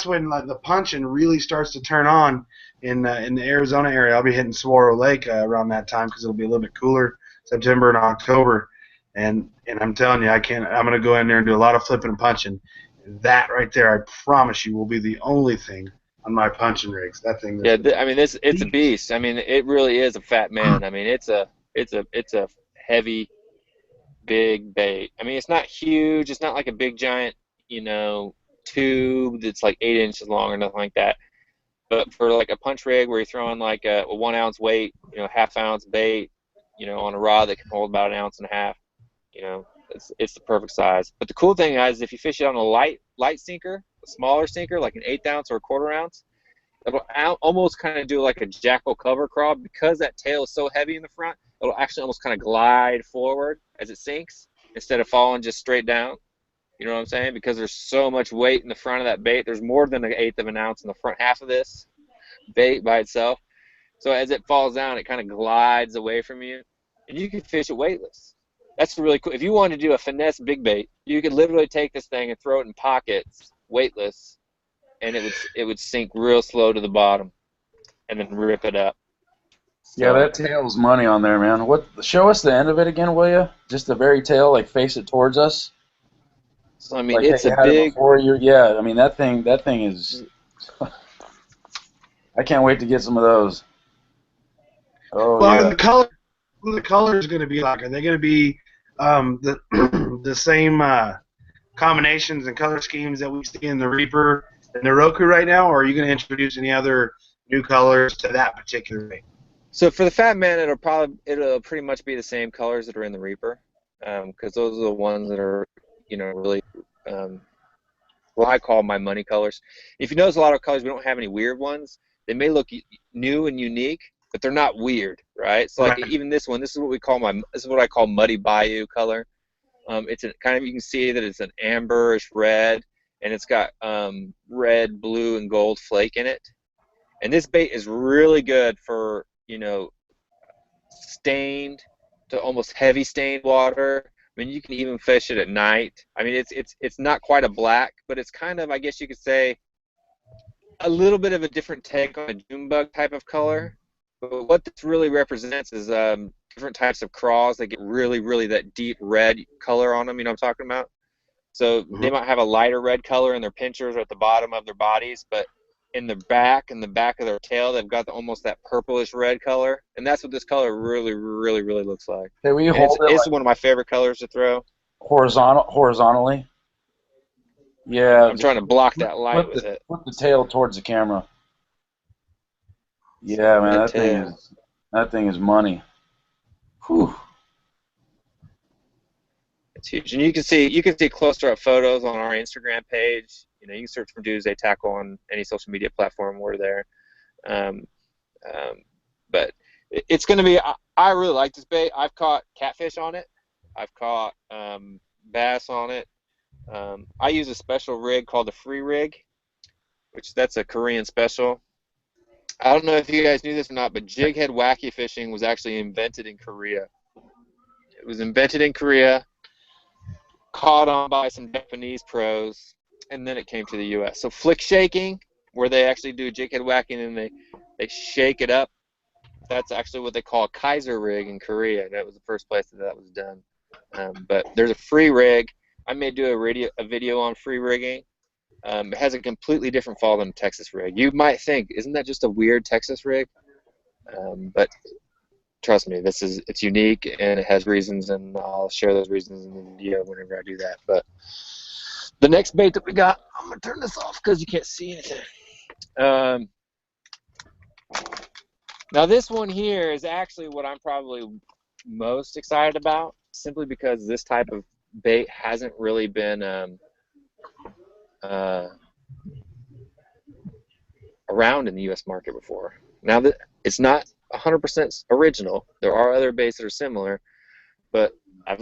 when the punching really starts to turn on in the Arizona area. I'll be hitting Saguaro Lake around that time because it'll be a little bit cooler, September and October. And I'm telling you, I'm going to go in there and do a lot of flipping and punching. That right there, I promise you, will be the only thing on my punching rigs. That thing.
Yeah, I mean, it's a beast. I mean, it really is a fat man. I mean, it's a heavy, big bait. I mean, it's not huge. It's not like a big giant, tube that's like 8 inches long or nothing like that. But for like a punch rig where you're throwing like a 1 ounce weight, half-ounce bait, on a rod that can hold about 1.5 ounces, it's the perfect size. But the cool thing is if you fish it on a light sinker, a smaller sinker, like an 1/8 ounce or a 1/4 ounce, it'll almost kind of do like a jackal cover crawl because that tail is so heavy in the front. It'll actually almost kind of glide forward as it sinks instead of falling just straight down. You know what I'm saying? Because there's so much weight in the front of that bait. There's more than 1/8 of an ounce in the front half of this bait by itself. So as it falls down, it kind of glides away from you, and you can fish it weightless. That's really cool. If you wanted to do a finesse big bait, you could literally take this thing and throw it in pockets, weightless, and it would sink real slow to the bottom, and then rip it up.
Yeah, that tail's money on there, man. Show us the end of it again, will you? Just the very tail, like face it towards us.
So I mean,
like
it's a big.
Yeah, I mean that thing is. I can't wait to get some of those. Oh
well,
yeah.
the colors going to be like? Are they going to be the same combinations and color schemes that we see in the Reaper and the Roku right now, or are you going to introduce any other new colors to that particular bait?
So for the Fat Man, it'll pretty much be the same colors that are in the Reaper, because those are the ones that are, really, what I call my money colors. If you notice a lot of colors, we don't have any weird ones. They may look new and unique, but they're not weird, right? So like even this one, this is what I call Muddy Bayou color. It's you can see that it's an amberish red, and it's got red, blue, and gold flake in it. And this bait is really good for stained to almost heavy stained water. I mean, you can even fish it at night. I mean, it's not quite a black, but it's kind of, I guess you could say, a little bit of a different take on a June bug type of color. But what this really represents is different types of craws that get really, really that deep red color on them. You know what I'm talking about? So they might have a lighter red color in their pinchers or at the bottom of their bodies, but in the back of their tail, they've got almost that purplish red color, and that's what this color really, really, really looks like.
Hey, will you hold it?
It's one of my favorite colors to throw.
Horizontally. Yeah.
I'm trying to block that light with it.
Flip the tail towards the camera. Yeah, man, that thing is money. Whew.
It's huge, and you can see closer up photos on our Instagram page. You can search for Doomsday Tackle on any social media platform. We're there. But it's going to be. I really like this bait. I've caught catfish on it. I've caught bass on it. I use a special rig called the Free Rig, that's a Korean special. I don't know if you guys knew this or not, but jig head wacky fishing was actually invented in Korea. It was invented in Korea, caught on by some Japanese pros, and then it came to the U.S. So flick shaking, where they actually do jig head whacking and they shake it up, that's actually what they call a Kaiser rig in Korea. That was the first place that was done. But there's a free rig. I may do a video on free rigging. It has a completely different fall than a Texas rig. You might think, isn't that just a weird Texas rig? But trust me, it's unique and it has reasons, and I'll share those reasons in the video whenever I do that. But the next bait that we got, I'm gonna turn this off because you can't see anything. Now this one here is actually what I'm probably most excited about, simply because this type of bait hasn't really been around in the U.S. market before. Now that it's not 100% original, there are other baits that are similar, but I've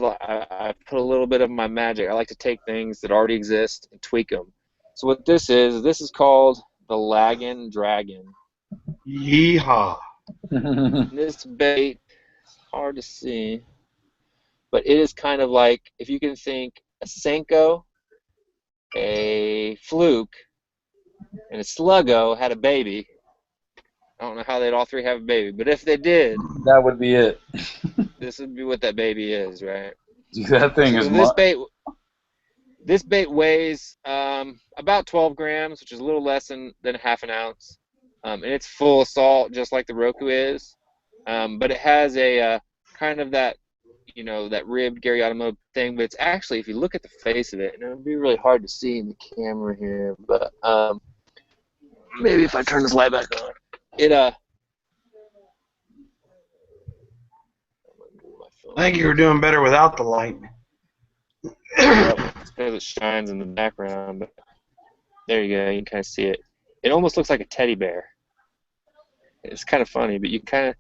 put a little bit of my magic. I like to take things that already exist and tweak them. So what this is called the Laggin' Dragon.
Yeehaw!
This bait, hard to see, but it is kind of like, if you can think a Senko, a Fluke, and a Sluggo had a baby. I don't know how they'd all three have a baby, but if they did,
that would be it.
This would be what that baby is, right?
That thing is.
This bait weighs about 12 grams, which is a little less than half an ounce. And it's full of salt, just like the Roku is. But it has a kind of that, you know, that ribbed Gary Automotive thing. But it's actually, if you look at the face of it, and it would be really hard to see in the camera here, but maybe if I turn this light back on, it
I think you were doing better without the light.
it's because it shines in the background, but there you go. You can kind of see it. It almost looks like a teddy bear. It's kind of funny, but you kind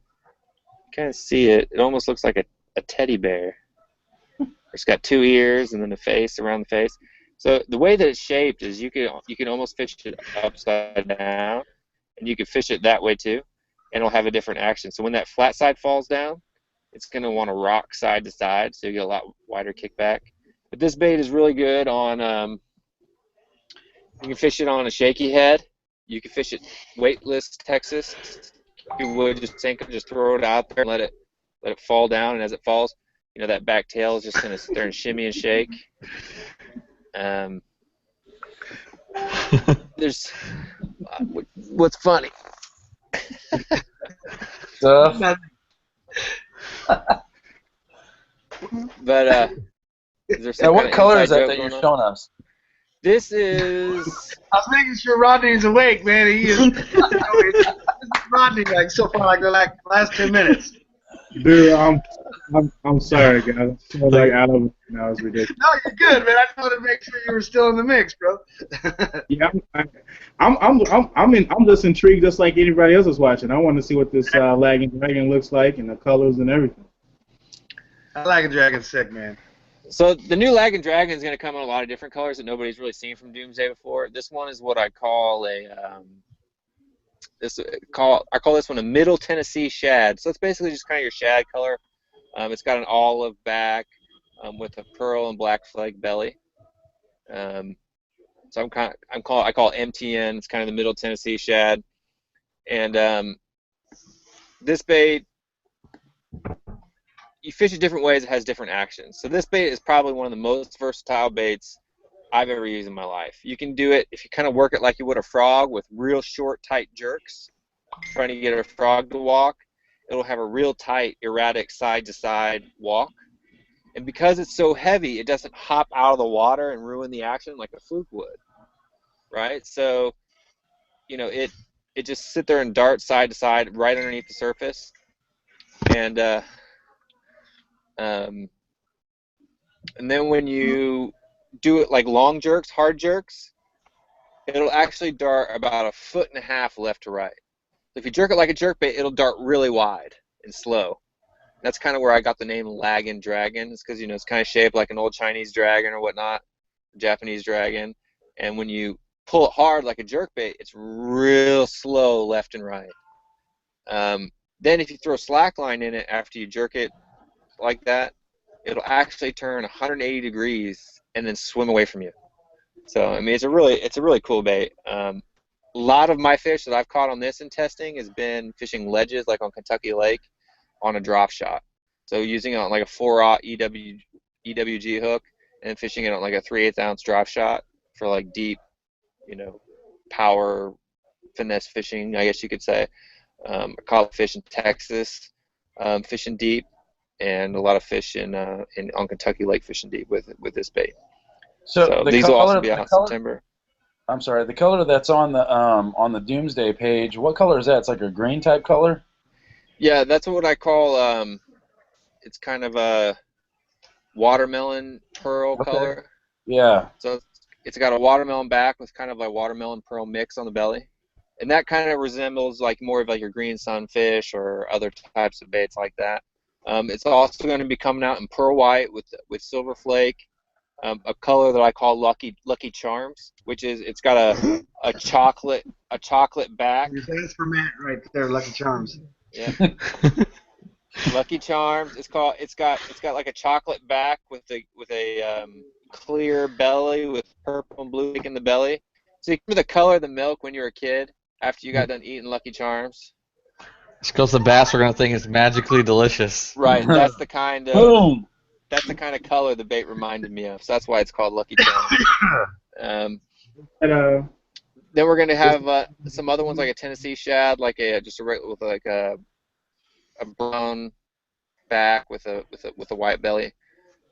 of see it. It almost looks like a teddy bear. It's got 2 ears and then a face around the face. So the way that it's shaped is you can almost fish it upside down, and you can fish it that way too, and it'll have a different action. So when that flat side falls down, it's going to want to rock side to side, so you get a lot wider kickback. But this bait is really good on, you can fish it on a shaky head. You can fish it weightless Texas. You would just sink it, just throw it out there and let it fall down, and as it falls, you know, that back tail is just going to sit there and shimmy and shake. There's what's funny. But is there some
Now, what
kind of
color
inside
is that
joke
that you're
going on?
showing us?
This is
I was making sure Rodney's awake, man. He is. Rodney, like so far, like the last 2 minutes.
Dude, I'm sorry, guys. I'm so, like out of it now. It's ridiculous.
No, you're good, man. I just wanted to make sure you were still in the mix, bro.
Yeah, I'm just intrigued, just like anybody else is watching. I want to see what this lagging dragon looks like and the colors and everything.
I like a dragon sick, man.
so the new Lagging Dragon is going to come in a lot of different colors that nobody's really seen from Doomsday before. This one is what I call I call this one a Middle Tennessee shad. So it's basically just kind of your shad color. It's got an olive back with a pearl and black flag belly. So I call it MTN. It's kind of the Middle Tennessee shad. And this bait, you fish it different ways. It has different actions. So this bait is probably one of the most versatile baits I've ever used in my life. You can do it if you kind of work it like you would a frog with real short, tight jerks, trying to get a frog to walk. It'll have a real tight, erratic side-to-side walk. And because it's so heavy, it doesn't hop out of the water and ruin the action like a fluke would, right? So, you know, it just sit there and dart side to side right underneath the surface. And then when you do it like long jerks, hard jerks, it'll actually dart about 1.5 feet left to right. So if you jerk it like a jerkbait, it'll dart really wide and slow. That's kind of where I got the name Lagging Dragon. It's because, you know, it's kind of shaped like an old Chinese dragon or whatnot, Japanese dragon. And when you pull it hard like a jerkbait, it's real slow left and right. Then if you throw slackline in it after you jerk it like that, it'll actually turn 180 degrees and then swim away from you. So I mean, it's a really cool bait. A lot of my fish that I've caught on this in testing has been fishing ledges like on Kentucky Lake on a drop shot. So using it on like a 4/0 EWG hook and fishing it on like a 3/8 ounce drop shot for like deep, you know, power finesse fishing, I guess you could say. I caught fish in Texas, fishing deep, and a lot of fish on Kentucky Lake fishing deep with this bait. So these will also be out in September.
I'm sorry, the color that's on the Doomsday page, what color is that? It's like a green type color?
Yeah, that's what I call, it's kind of a watermelon pearl color.
Yeah.
So it's got a watermelon back with kind of a watermelon pearl mix on the belly. And that kind of resembles like more of like your green sunfish or other types of baits like that. It's also going to be coming out in pearl white with silver flake, a color that I call Lucky Charms, which is it's got a chocolate back.
That's for Matt right there, Lucky Charms.
Yeah. Lucky Charms. It's got like a chocolate back with a clear belly with purple and blue in the belly. So you remember the color of the milk when you were a kid after you got done eating Lucky Charms?
It's because the bass are going to think it's magically delicious.
Right. That's the kind of
Boom.
That's the kind of color the bait reminded me of. So that's why it's called Lucky Charms.
And,
Then we're gonna have some other ones like a Tennessee shad, like just a regular with like a brown back with a white belly.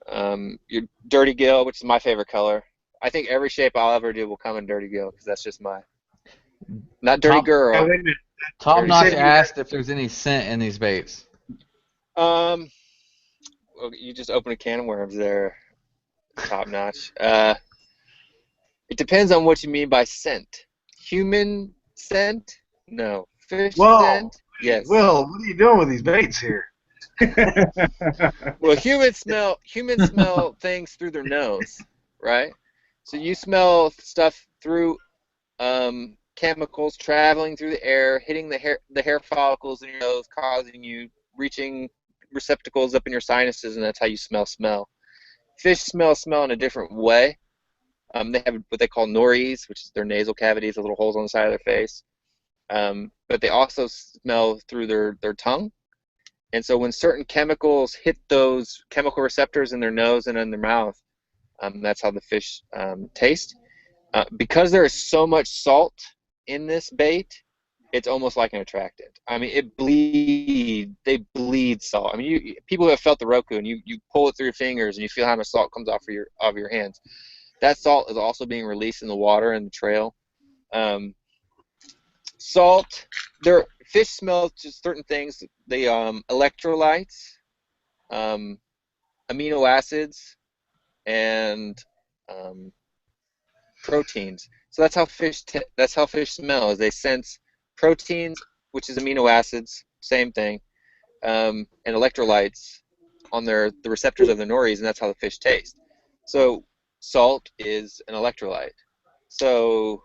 Your dirty gill, which is my favorite color. I think every shape I'll ever do will come in dirty gill because that's just my not dirty
Top-
Hey,
girl.
wait a minute.
Top
You
Notch
said you
asked if there's any scent in these baits.
Well, you just opened a can of worms there, Top Notch. It depends on what you mean by scent. Human scent? No. Fish
Whoa.
scent? Yes.
Will, what are you doing with these baits here?
Well, humans smell things through their nose, right? So you smell stuff through chemicals traveling through the air, hitting the hair follicles in your nose, causing you reaching receptacles up in your sinuses, and that's how you smell. Fish smell in a different way. They have what they call nories, which is their nasal cavities, the little holes on the side of their face. But they also smell through their tongue. And so when certain chemicals hit those chemical receptors in their nose and in their mouth, that's how the fish taste. Because there is so much salt in this bait, it's almost like an attractant. I mean, they bleed salt. I mean, people who have felt the Roku, and you pull it through your fingers and you feel how much salt comes off of your hands. That salt is also being released in the water and the trail. Salt, fish smell just certain things. They electrolytes, amino acids, and proteins. So that's how fish smell. Is they sense proteins, which is amino acids, same thing, and electrolytes on the receptors of the nories, and that's how the fish taste. So salt is an electrolyte. So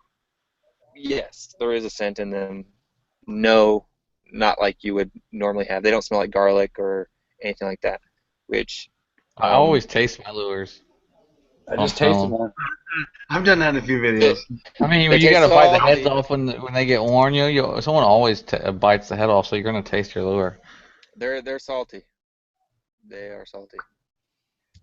yes, there is a scent in them. No, not like you would normally have. They don't smell like garlic or anything like that. Which
I always taste my lures.
I just tasted one.
I've done that in a few videos.
I mean,
They
you
taste
gotta bite the heads
salty.
off when they get worn. Someone always bites the head off, so you're gonna taste your lure.
They're salty. They are salty.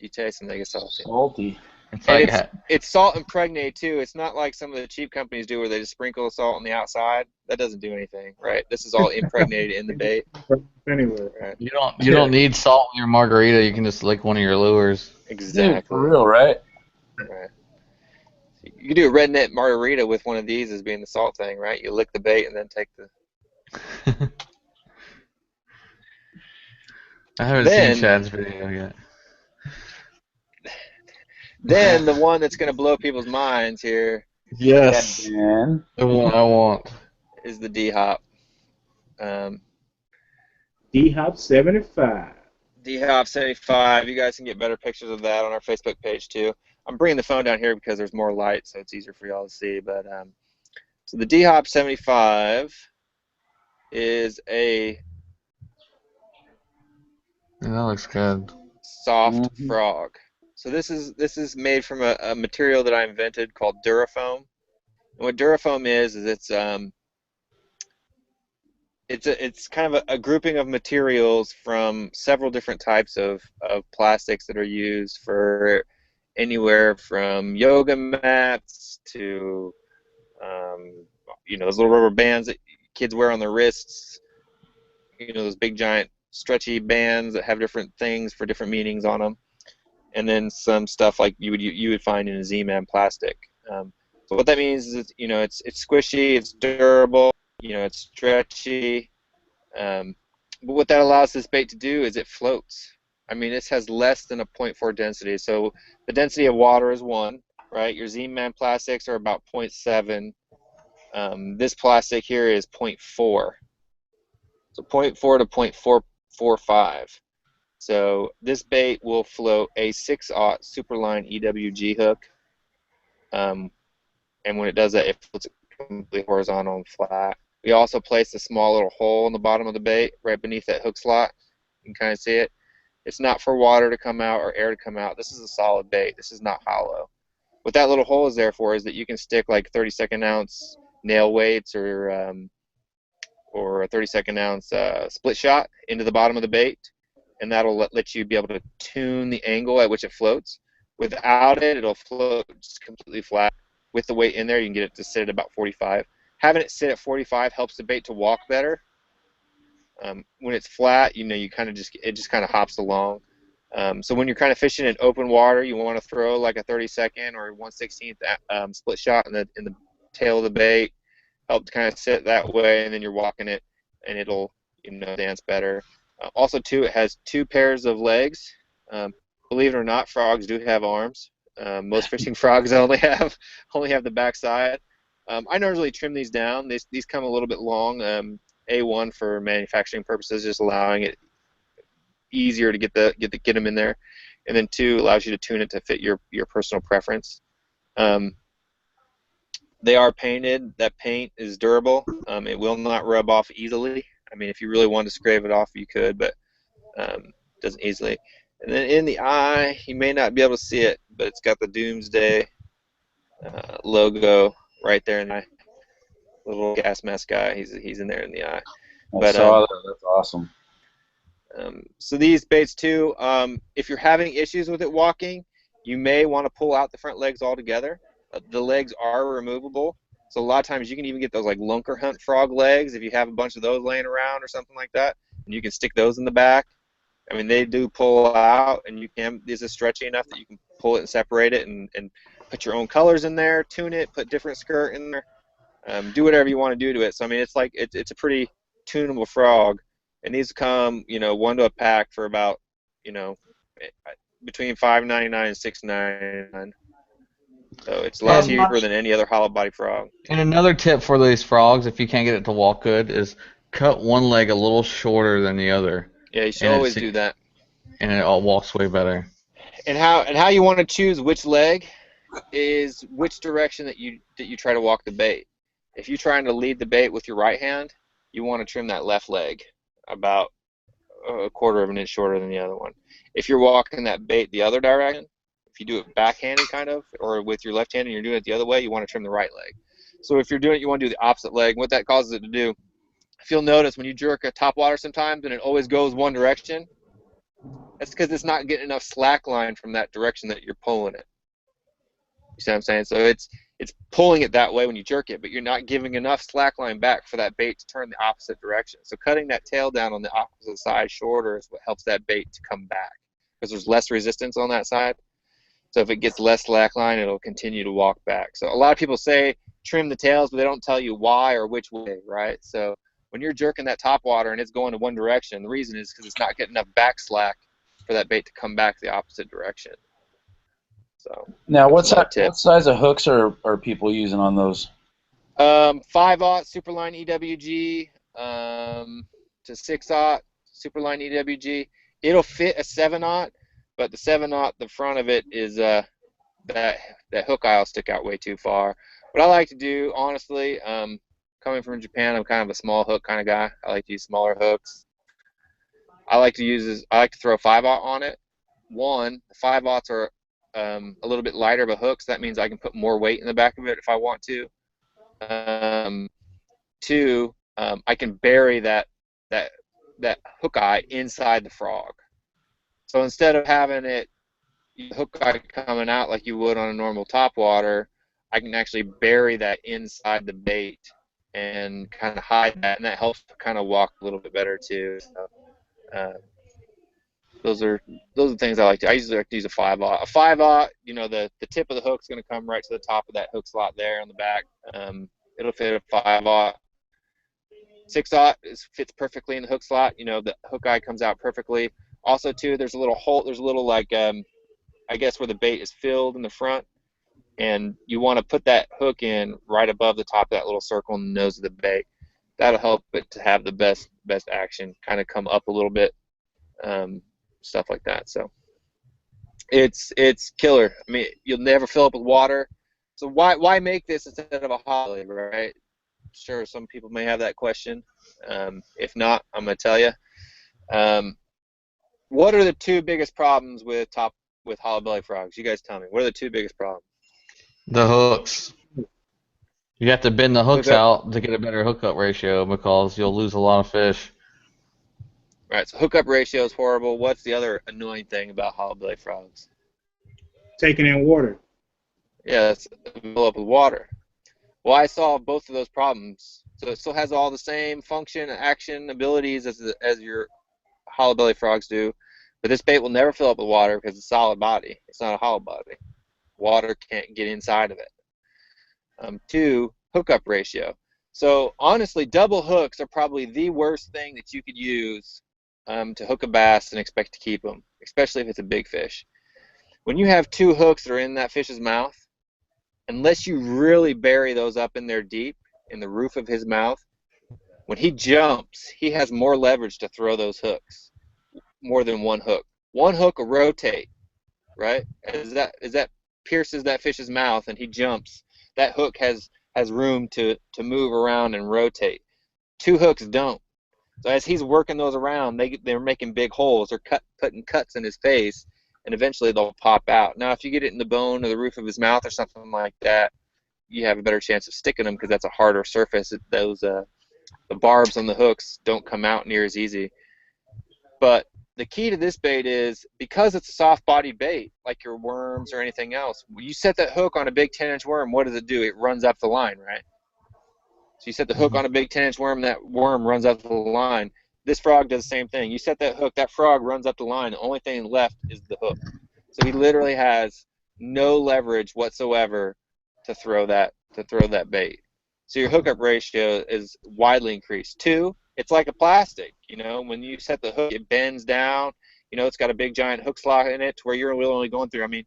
You taste them, they get salty.
Salty.
It's
And
like
it's salt impregnated too. It's not like some of the cheap companies do where they just sprinkle the salt on the outside. That doesn't do anything, right? This is all impregnated in the bait.
Anyway,
Right?
you don't need salt in your margarita. You can just lick one of your lures.
Exactly.
Dude, for real, right?
Right. You can do a redneck margarita with one of these as being the salt thing, right? You lick the bait and then take the.
I haven't seen Chad's video yet.
Then the one that's going to blow people's minds here
Yes,
Man.
the one I want.
is the D-Hop.
D-Hop 75.
D-Hop 75. You guys can get better pictures of that on our Facebook page too. I'm bringing the phone down here because there's more light, so it's easier for y'all to see. But so the D-Hop 75 is a
Yeah, that looks good.
soft frog. So this is made from a material that I invented called Durafoam. And what Durafoam is it's kind of a grouping of materials from several different types of plastics that are used for anywhere from yoga mats to those little rubber bands that kids wear on their wrists. Those big giant stretchy bands that have different things for different meanings on them. And then some stuff like you would find in a Z-Man plastic. So what that means is it's squishy, it's durable, it's stretchy. But what that allows this bait to do is it floats. I mean, this has less than a 0.4 density. So the density of water is 1, right? Your Z-Man plastics are about 0.7. This plastic here is 0.4. So 0.4 to 0.445. So this bait will float a 6/0 Superline EWG hook, and when it does that, it floats completely horizontal and flat. We also place a small little hole in the bottom of the bait right beneath that hook slot. You can kind of see it. It's not for water to come out or air to come out. This is a solid bait. This is not hollow. What that little hole is there for is that you can stick like 32nd ounce nail weights or a 32nd ounce split shot into the bottom of the bait. and that'll let you be able to tune the angle at which it floats. Without it, it'll float just completely flat. With the weight in there, you can get it to sit at about 45. Having it sit at 45 helps the bait to walk better. When it's flat, you kind of it just kind of hops along. So when you're kind of fishing in open water, you want to throw like a 32nd or 1/16th split shot in the tail of the bait, help to kind of sit that way, and then you're walking it, and it'll dance better. Also, too, it has 2 pairs of legs. Believe it or not, frogs do have arms. Most fishing frogs only have the back side. I normally trim these down. These come a little bit long. A1 for manufacturing purposes, just allowing it easier to get them in there, and then 2 allows you to tune it to fit your personal preference. They are painted. That paint is durable. It will not rub off easily. I mean, if you really wanted to scrape it off, you could, but doesn't easily. And then in the eye, you may not be able to see it, but it's got the Doomsday logo right there in the eye. Little gas mask guy, he's in there in the eye.
I saw that. That's awesome.
So these baits too, if you're having issues with it walking, you may want to pull out the front legs altogether. The legs are removable, so a lot of times you can even get those like lunker hunt frog legs if you have a bunch of those laying around or something like that, and you can stick those in the back. I mean, they do pull out, and this is stretchy enough that you can pull it and separate it and put your own colors in there, tune it, put different skirt in there, do whatever you want to do to it. So I mean, it's a pretty tunable frog, and these come 1 to a pack for about between $5.99 and $6.99. So it's a lot cheaper than any other hollow body frog.
And another tip for these frogs, if you can't get it to walk good, is cut one leg a little shorter than the other.
Yeah, you should always do that.
And it all walks way better.
And how you want to choose which leg is which direction that you try to walk the bait. If you're trying to lead the bait with your right hand, you want to trim that left leg about a 1/4 of an inch shorter than the other one. If you're walking that bait the other direction, if you do it backhanded kind of, or with your left hand and you're doing it the other way, you want to trim the right leg. So if you're doing it, you want to do the opposite leg. What that causes it to do, if you'll notice when you jerk a topwater sometimes and it always goes one direction, that's because it's not getting enough slack line from that direction that you're pulling it. You see what I'm saying? So it's pulling it that way when you jerk it, but you're not giving enough slack line back for that bait to turn the opposite direction. So cutting that tail down on the opposite side shorter is what helps that bait to come back, because there's less resistance on that side. So if it gets less slack line, it'll continue to walk back. So a lot of people say trim the tails, but they don't tell you why or which way, right? So when you're jerking that topwater and it's going to one direction, the reason is because it's not getting enough back slack for that bait to come back the opposite direction. So
now, what size of hooks are people using on those?
5/0 Superline EWG to 6/0 Superline EWG. It'll fit a 7/0, but the 7/0, the front of it is that hook eye will stick out way too far. What I like to do, honestly, coming from Japan, I'm kind of a small hook kind of guy. I like to use smaller hooks. I like to throw 5/0 on it. One, the 5/0s are a little bit lighter of a hook, so that means I can put more weight in the back of it if I want to. 2, I can bury that hook eye inside the frog. So instead of having it hook eye coming out like you would on a normal topwater, I can actually bury that inside the bait and kind of hide that, and that helps to kind of walk a little bit better too. So, those are things I like to. I usually like to use a 5/0. A 5/0, the tip of the hook's going to come right to the top of that hook slot there on the back. It'll fit a 5/0. 6/0 fits perfectly in the hook slot. The hook eye comes out perfectly. Also, too, there's a little hole. There's a little I guess where the bait is filled in the front, and you want to put that hook in right above the top of that little circle in the nose of the bait. That'll help it to have the best action, kind of come up a little bit. Stuff like that. So it's killer. I mean, you'll never fill up with water. So why make this instead of a holly, right? Sure, some people may have that question. If not, I'm gonna tell you. What are the 2 biggest problems with hollow belly frogs? You guys tell me. What are the 2 biggest problems?
The hooks. You have to bend the hooks out to get a better hookup ratio, because you'll lose a lot of fish.
Right, so hookup ratio is horrible. What's the other annoying thing about hollow belly frogs?
Taking in water.
Yeah, it's fill up with water. Well, I solved both of those problems. So it still has all the same function, action, abilities as your hollow belly frogs do. But this bait will never fill up with water because it's a solid body. It's not a hollow body. Water can't get inside of it. 2, hookup ratio. So honestly, double hooks are probably the worst thing that you could use to hook a bass and expect to keep them, especially if it's a big fish. When you have 2 hooks that are in that fish's mouth, unless you really bury those up in there deep in the roof of his mouth, when he jumps, he has more leverage to throw those hooks, more than 1 hook. 1 hook will rotate, right? As that pierces that fish's mouth and he jumps, that hook has room to move around and rotate. 2 hooks don't. So as he's working those around, they're making big holes. They're putting cuts in his face, and eventually they'll pop out. Now, if you get it in the bone or the roof of his mouth or something like that, you have a better chance of sticking them because that's a harder surface. Those the barbs on the hooks don't come out near as easy. But the key to this bait is, because it's a soft body bait, like your worms or anything else, when you set that hook on a big 10-inch worm, what does it do? It runs up the line, right? So you set the hook on a big 10-inch worm, and that worm runs up the line. This frog does the same thing. You set that hook, that frog runs up the line. The only thing left is the hook. So he literally has no leverage whatsoever to throw that bait. So your hookup ratio is widely increased. 2, it's like a plastic. You know, when you set the hook, it bends down. You know, it's got a big giant hook slot in it to where you're only going through. I mean,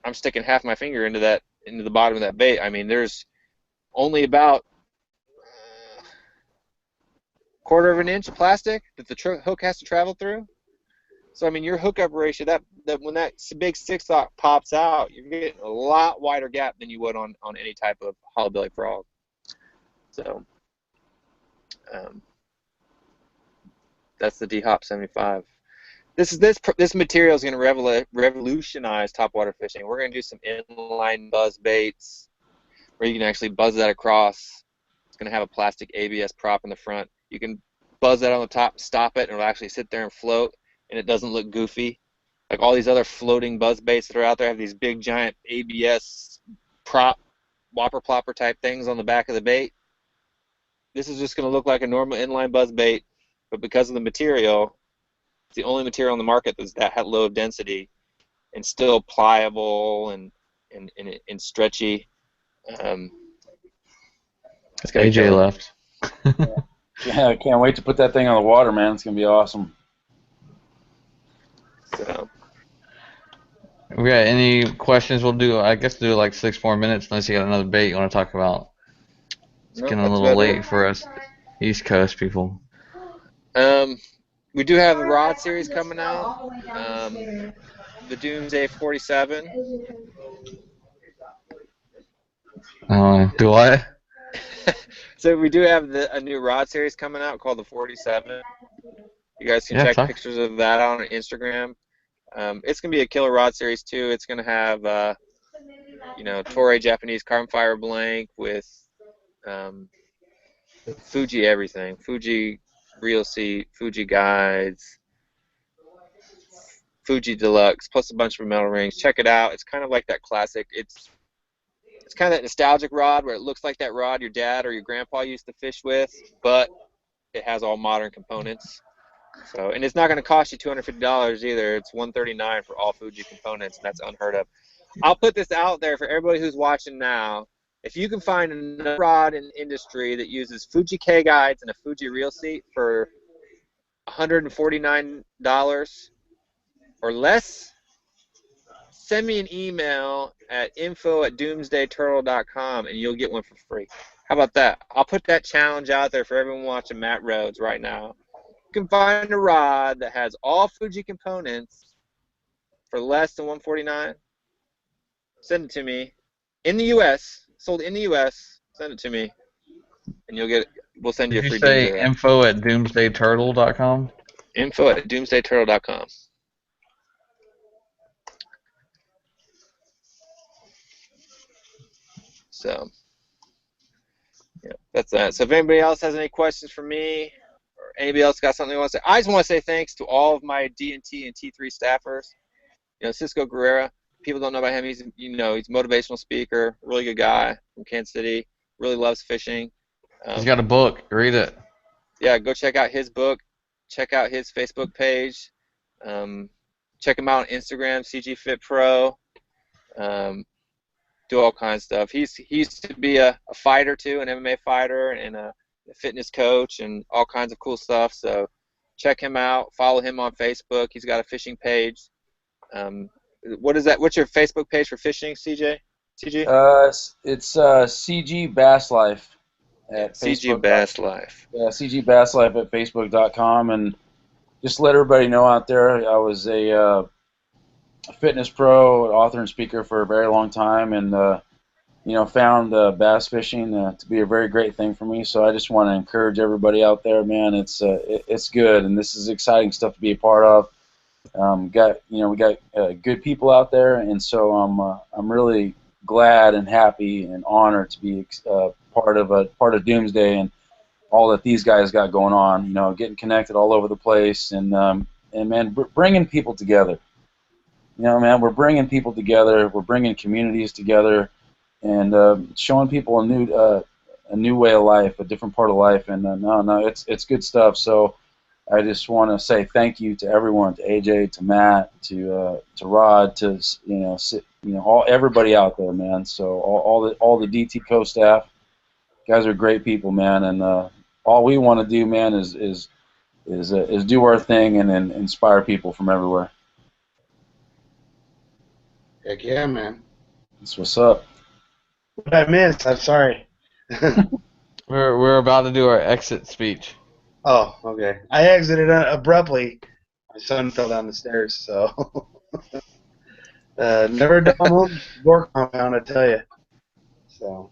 I'm sticking half my finger into the bottom of that bait. I mean, there's only about quarter of an inch of plastic that the hook has to travel through. So I mean, your hookup ratio, that when that big 6-aught pops out, you're getting a lot wider gap than you would on any type of hollow belly frog. So that's the D-Hop 75. This material is going to revolutionize topwater fishing. We're going to do some inline buzz baits where you can actually buzz that across. It's going to have a plastic ABS prop in the front. You can buzz that on the top, stop it, and it'll actually sit there and float, and it doesn't look goofy. Like all these other floating buzz baits that are out there have these big giant ABS prop, whopper plopper type things on the back of the bait. This is just going to look like a normal inline buzz bait, but because of the material, it's the only material on the market that's that low density and still pliable and stretchy.
AJ left.
Yeah, I can't wait to put that thing on the water, man. It's gonna be awesome.
So,
We got any questions? We'll do, I guess, do like 6 more minutes unless you got another bait you want to talk about. It's getting a little late for us East Coast people.
We do have the rod series coming out. The Doomsday 47.
Do I?
So we do have a new rod series coming out called the 47. You guys can check pictures of that on Instagram. It's going to be a killer rod series too. It's going to have, Toray Japanese carbon fiber blank with Fuji everything. Fuji reel seat, Fuji guides, Fuji Deluxe, plus a bunch of metal rings. Check it out. It's kind of like that classic. It's kind of that nostalgic rod where it looks like that rod your dad or your grandpa used to fish with, but it has all modern components. So, and it's not going to cost you $250 either. It's $139 for all Fuji components, and that's unheard of. I'll put this out there for everybody who's watching now. If you can find another rod in the industry that uses Fuji K guides and a Fuji reel seat for $149 or less, send me an email at info@doomsdayturtle.com and you'll get one for free. How about that? I'll put that challenge out there for everyone watching Matt Rhodes right now. You can find a rod that has all Fuji components for less than $149. Send it to me. In the U.S., sold in the U.S., send it to me, and you'll get. We'll send you a free.
Did you say info@doomsdayturtle.com?
Info@doomsdayturtle.com. So, yeah, that's that. So if anybody else has any questions for me or anybody else got something they want to say? I just want to say thanks to all of my D&T and T3 staffers. You know, Cisco Guerrera. People don't know about him. He's a motivational speaker, really good guy from Kansas City. Really loves fishing.
He's got a book. Read it.
Yeah, go check out his book. Check out his Facebook page. Check him out on Instagram, CG Fit Pro. Do all kinds of stuff. He used to be a fighter too, an MMA fighter, and a fitness coach, and all kinds of cool stuff. So check him out. Follow him on Facebook. He's got a fishing page. What is that? What's your Facebook page for fishing, CJ? CG?
It's CG Bass Life at
CG
Facebook.
Bass Life.
Yeah, CG Bass Life at Facebook.com, and just let everybody know out there, I was a fitness pro, author, and speaker for a very long time, and found bass fishing to be a very great thing for me. So I just want to encourage everybody out there, man. It's good, and this is exciting stuff to be a part of. We got good people out there, and so I'm really glad and happy and honored to be part of Doomsday and all that these guys got going on. You know, getting connected all over the place, and man, bringing people together. You know, man, we're bringing people together. We're bringing communities together, and showing people a new way of life, a different part of life. And it's good stuff. So I just want to say thank you to everyone, to AJ, to Matt, to Rod, to everybody out there, man. So all the DT Co staff, guys are great people, man. And all we want to do, man, is do our thing and inspire people from everywhere.
Heck yeah, man.
That's what's up.
What did I miss? I'm sorry.
We're about to do our exit speech.
Oh, okay. I exited abruptly. My son fell down the stairs, so never done home door compound, I tell you. So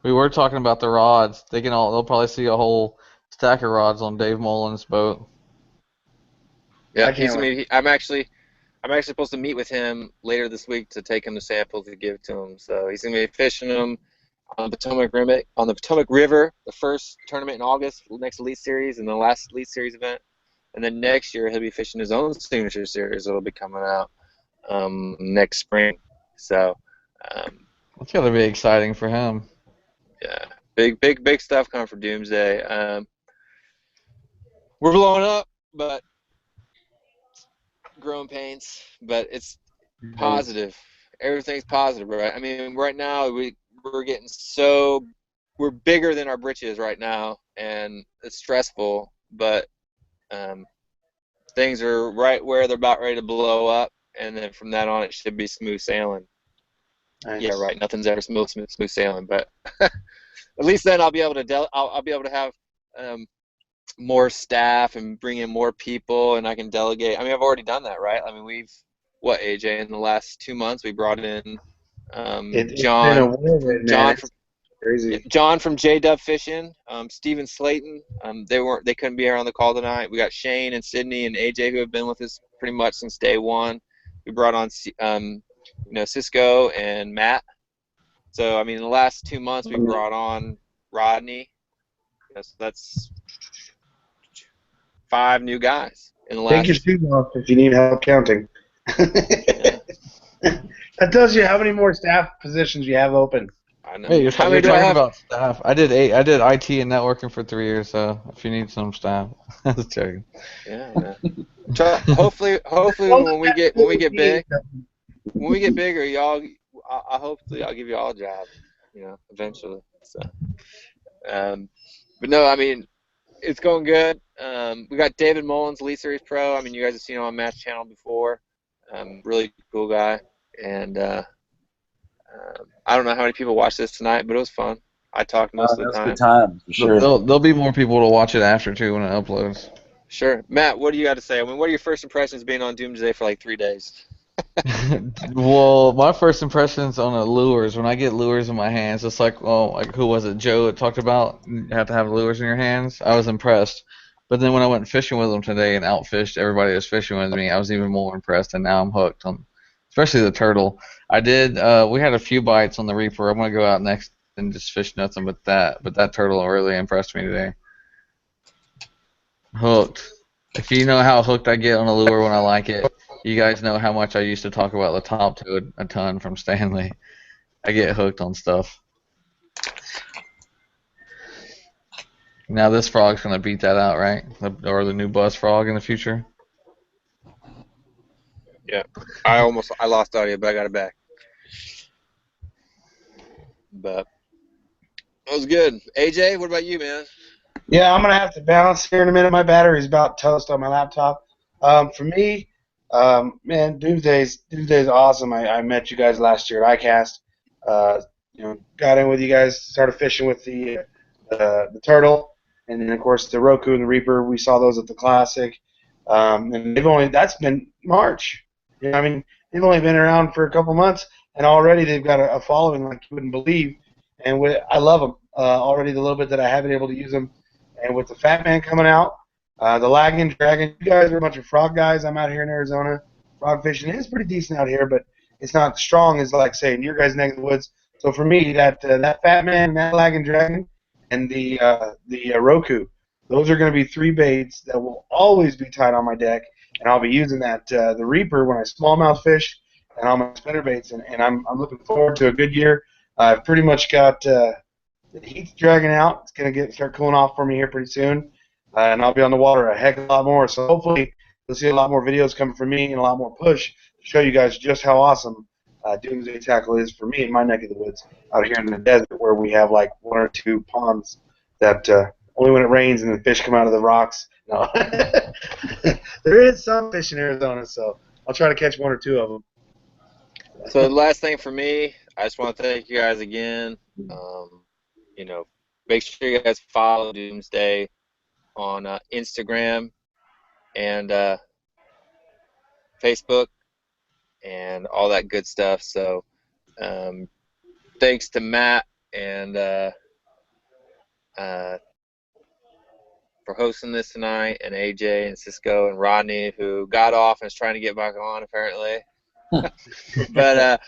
We were talking about the rods. They'll probably see a whole stack of rods on Dave Mullins' boat.
Yeah,
I can't wait.
I'm actually supposed to meet with him later this week to take him the samples to give to him. So he's gonna be fishing them on the Potomac River, the first tournament in August, the next Elite Series, and the last Elite Series event. And then next year he'll be fishing his own signature series that'll be coming out next spring. So
That's gotta be exciting for him.
yeah, big stuff coming for Doomsday. We're blowing up, but growing pains, but it's positive. Everything's positive, right? I mean, right now we're bigger than our britches right now, and it's stressful, but things are right where they're about ready to blow up, and then from that on it should be smooth sailing.
Nice.
Yeah, right. Nothing's ever smooth sailing, but at least then I'll be able to I'll be able to have more staff and bring in more people, and I can delegate. I mean, I've already done that, right? I mean, AJ, in the last 2 months we brought in John from J-Dub Fishing, Steven Slayton. They couldn't be here on the call tonight. We got Shane and Sydney and AJ who have been with us pretty much since day one. We brought on Cisco and Matt. So I mean, in the last 2 months we brought on Rodney. So that's 5 new guys in the last.
Take your shoes off if you need help counting.
Yeah.
That tells you how many more staff positions you have open.
I know.
Hey, you're
How many
talking
do I have?
about staff. I did IT and networking for 3 years, so if you need some staff, I was joking.
Yeah, man. Hopefully when we get bigger, y'all, hopefully I'll give you all a job, eventually. So, but no, I mean, it's going good. We got David Mullins, Elite Series Pro. I mean, you guys have seen him on Matt's channel before. Really cool guy, and I don't know how many people watched this tonight, but it was fun. I talked most of the time.
That's a good time, for sure.
There'll be more people to watch it after, too, when it uploads.
Sure. Matt, what do you got to say? I mean, what are your first impressions being on Doomsday for like 3 days?
Well, my first impressions on lures, when I get lures in my hands, it's like, who was it, Joe that talked about you have to have lures in your hands? I was impressed. But then when I went fishing with them today and outfished everybody that was fishing with me, I was even more impressed, and now I'm hooked on, especially the turtle. We had a few bites on the Reaper. I'm going to go out next and just fish nothing but that. But that turtle really impressed me today. Hooked. If you know how hooked I get on a lure when I like it, you guys know how much I used to talk about the top to a ton from Stanley. I get hooked on stuff. Now this frog's gonna beat that out, right? Or the new buzz frog in the future.
Yeah, I lost audio, but I got it back. But it was good. AJ, what about you, man?
Yeah, I'm gonna have to bounce here in a minute. My battery's about toast on my laptop. For me, man, Doomsday's awesome. I met you guys last year at ICAST. Got in with you guys, started fishing with the turtle, and then of course the Roku and the Reaper. We saw those at the Classic, and that's been March. I mean, they've only been around for a couple months, and already they've got a following like you wouldn't believe. And I love them already. The little bit that I have been able to use them. And with the Fat Man coming out, the Lagging Dragon, you guys are a bunch of frog guys. I'm out here in Arizona. Frog fishing is pretty decent out here, but it's not strong as, like, say, in your guys' neck of the woods. So for me, that Fat Man, that Lagging Dragon, and the Roku, those are going to be 3 baits that will always be tied on my deck, and I'll be using that the Reaper when I smallmouth fish and all my spinner baits, and I'm looking forward to a good year. I've pretty much got the heat's dragging out. It's going to start cooling off for me here pretty soon, and I'll be on the water a heck of a lot more. So hopefully you'll see a lot more videos coming from me and a lot more push to show you guys just how awesome Doomsday Tackle is for me in my neck of the woods out here in the desert where we have like 1 or 2 ponds that only when it rains and the fish come out of the rocks. No, there is some fish in Arizona, so I'll try to catch 1 or 2 of them.
So the last thing for me, I just want to thank you guys again. Make sure you guys follow Doomsday on Instagram and Facebook and all that good stuff. So thanks to Matt and for hosting this tonight, and AJ and Cisco and Rodney, who got off and is trying to get back on apparently. But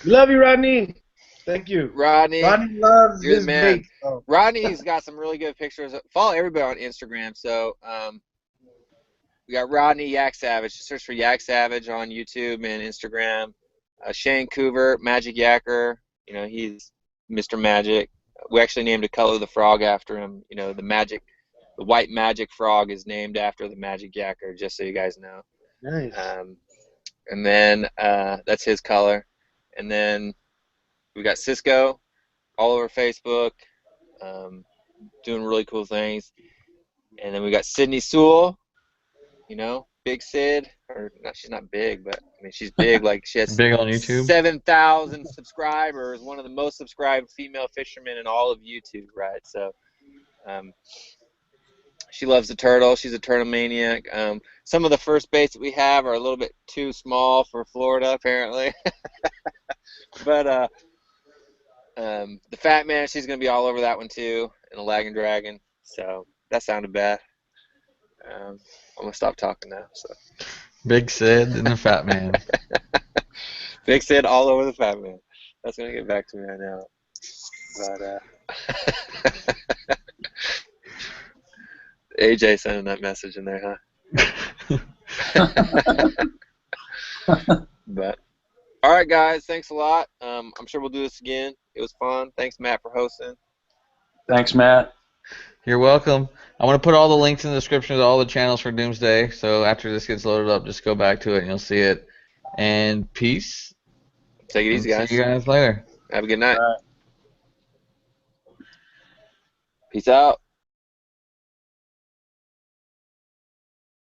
we love you, Rodney. Thank you.
Rodney
loves
you're
his
the man.
bait. Oh.
Rodney's got some really good pictures. Follow everybody on Instagram. So we got Rodney Yak Savage. Just search for Yak Savage on YouTube and Instagram. Shane Coover, Magic Yacker. He's Mr. Magic. We actually named a color of the frog after him. The white magic frog is named after the Magic Yacker, just so you guys know.
Nice.
And then that's his color. And then we got Cisco all over Facebook, doing really cool things. And then we got Sydney Sewell, Big Sid. Or she's not big, but I mean she's big. Like she has
Big on YouTube.
7,000 subscribers. One of the most subscribed female fishermen in all of YouTube, right? So, she loves the turtle. She's a turtle maniac. Some of the first baits that we have are a little bit too small for Florida, apparently. But the Fat Man, she's going to be all over that one too, and the Lagging Dragon. So that sounded bad. I'm going to stop talking now. So.
Big Sid and the Fat Man.
Big Sid all over the Fat Man. That's going to get back to me right now. But AJ sending that message in there, huh? But all right, guys, thanks a lot. I'm sure we'll do this again. It was fun. Thanks, Matt, for hosting.
Thanks, Matt.
You're welcome. I'm going to put all the links in the description of all the channels for Doomsday, so after this gets loaded up, just go back to it and you'll see it. And peace.
Take it easy, guys.
See you guys later.
Have a good night. Peace out.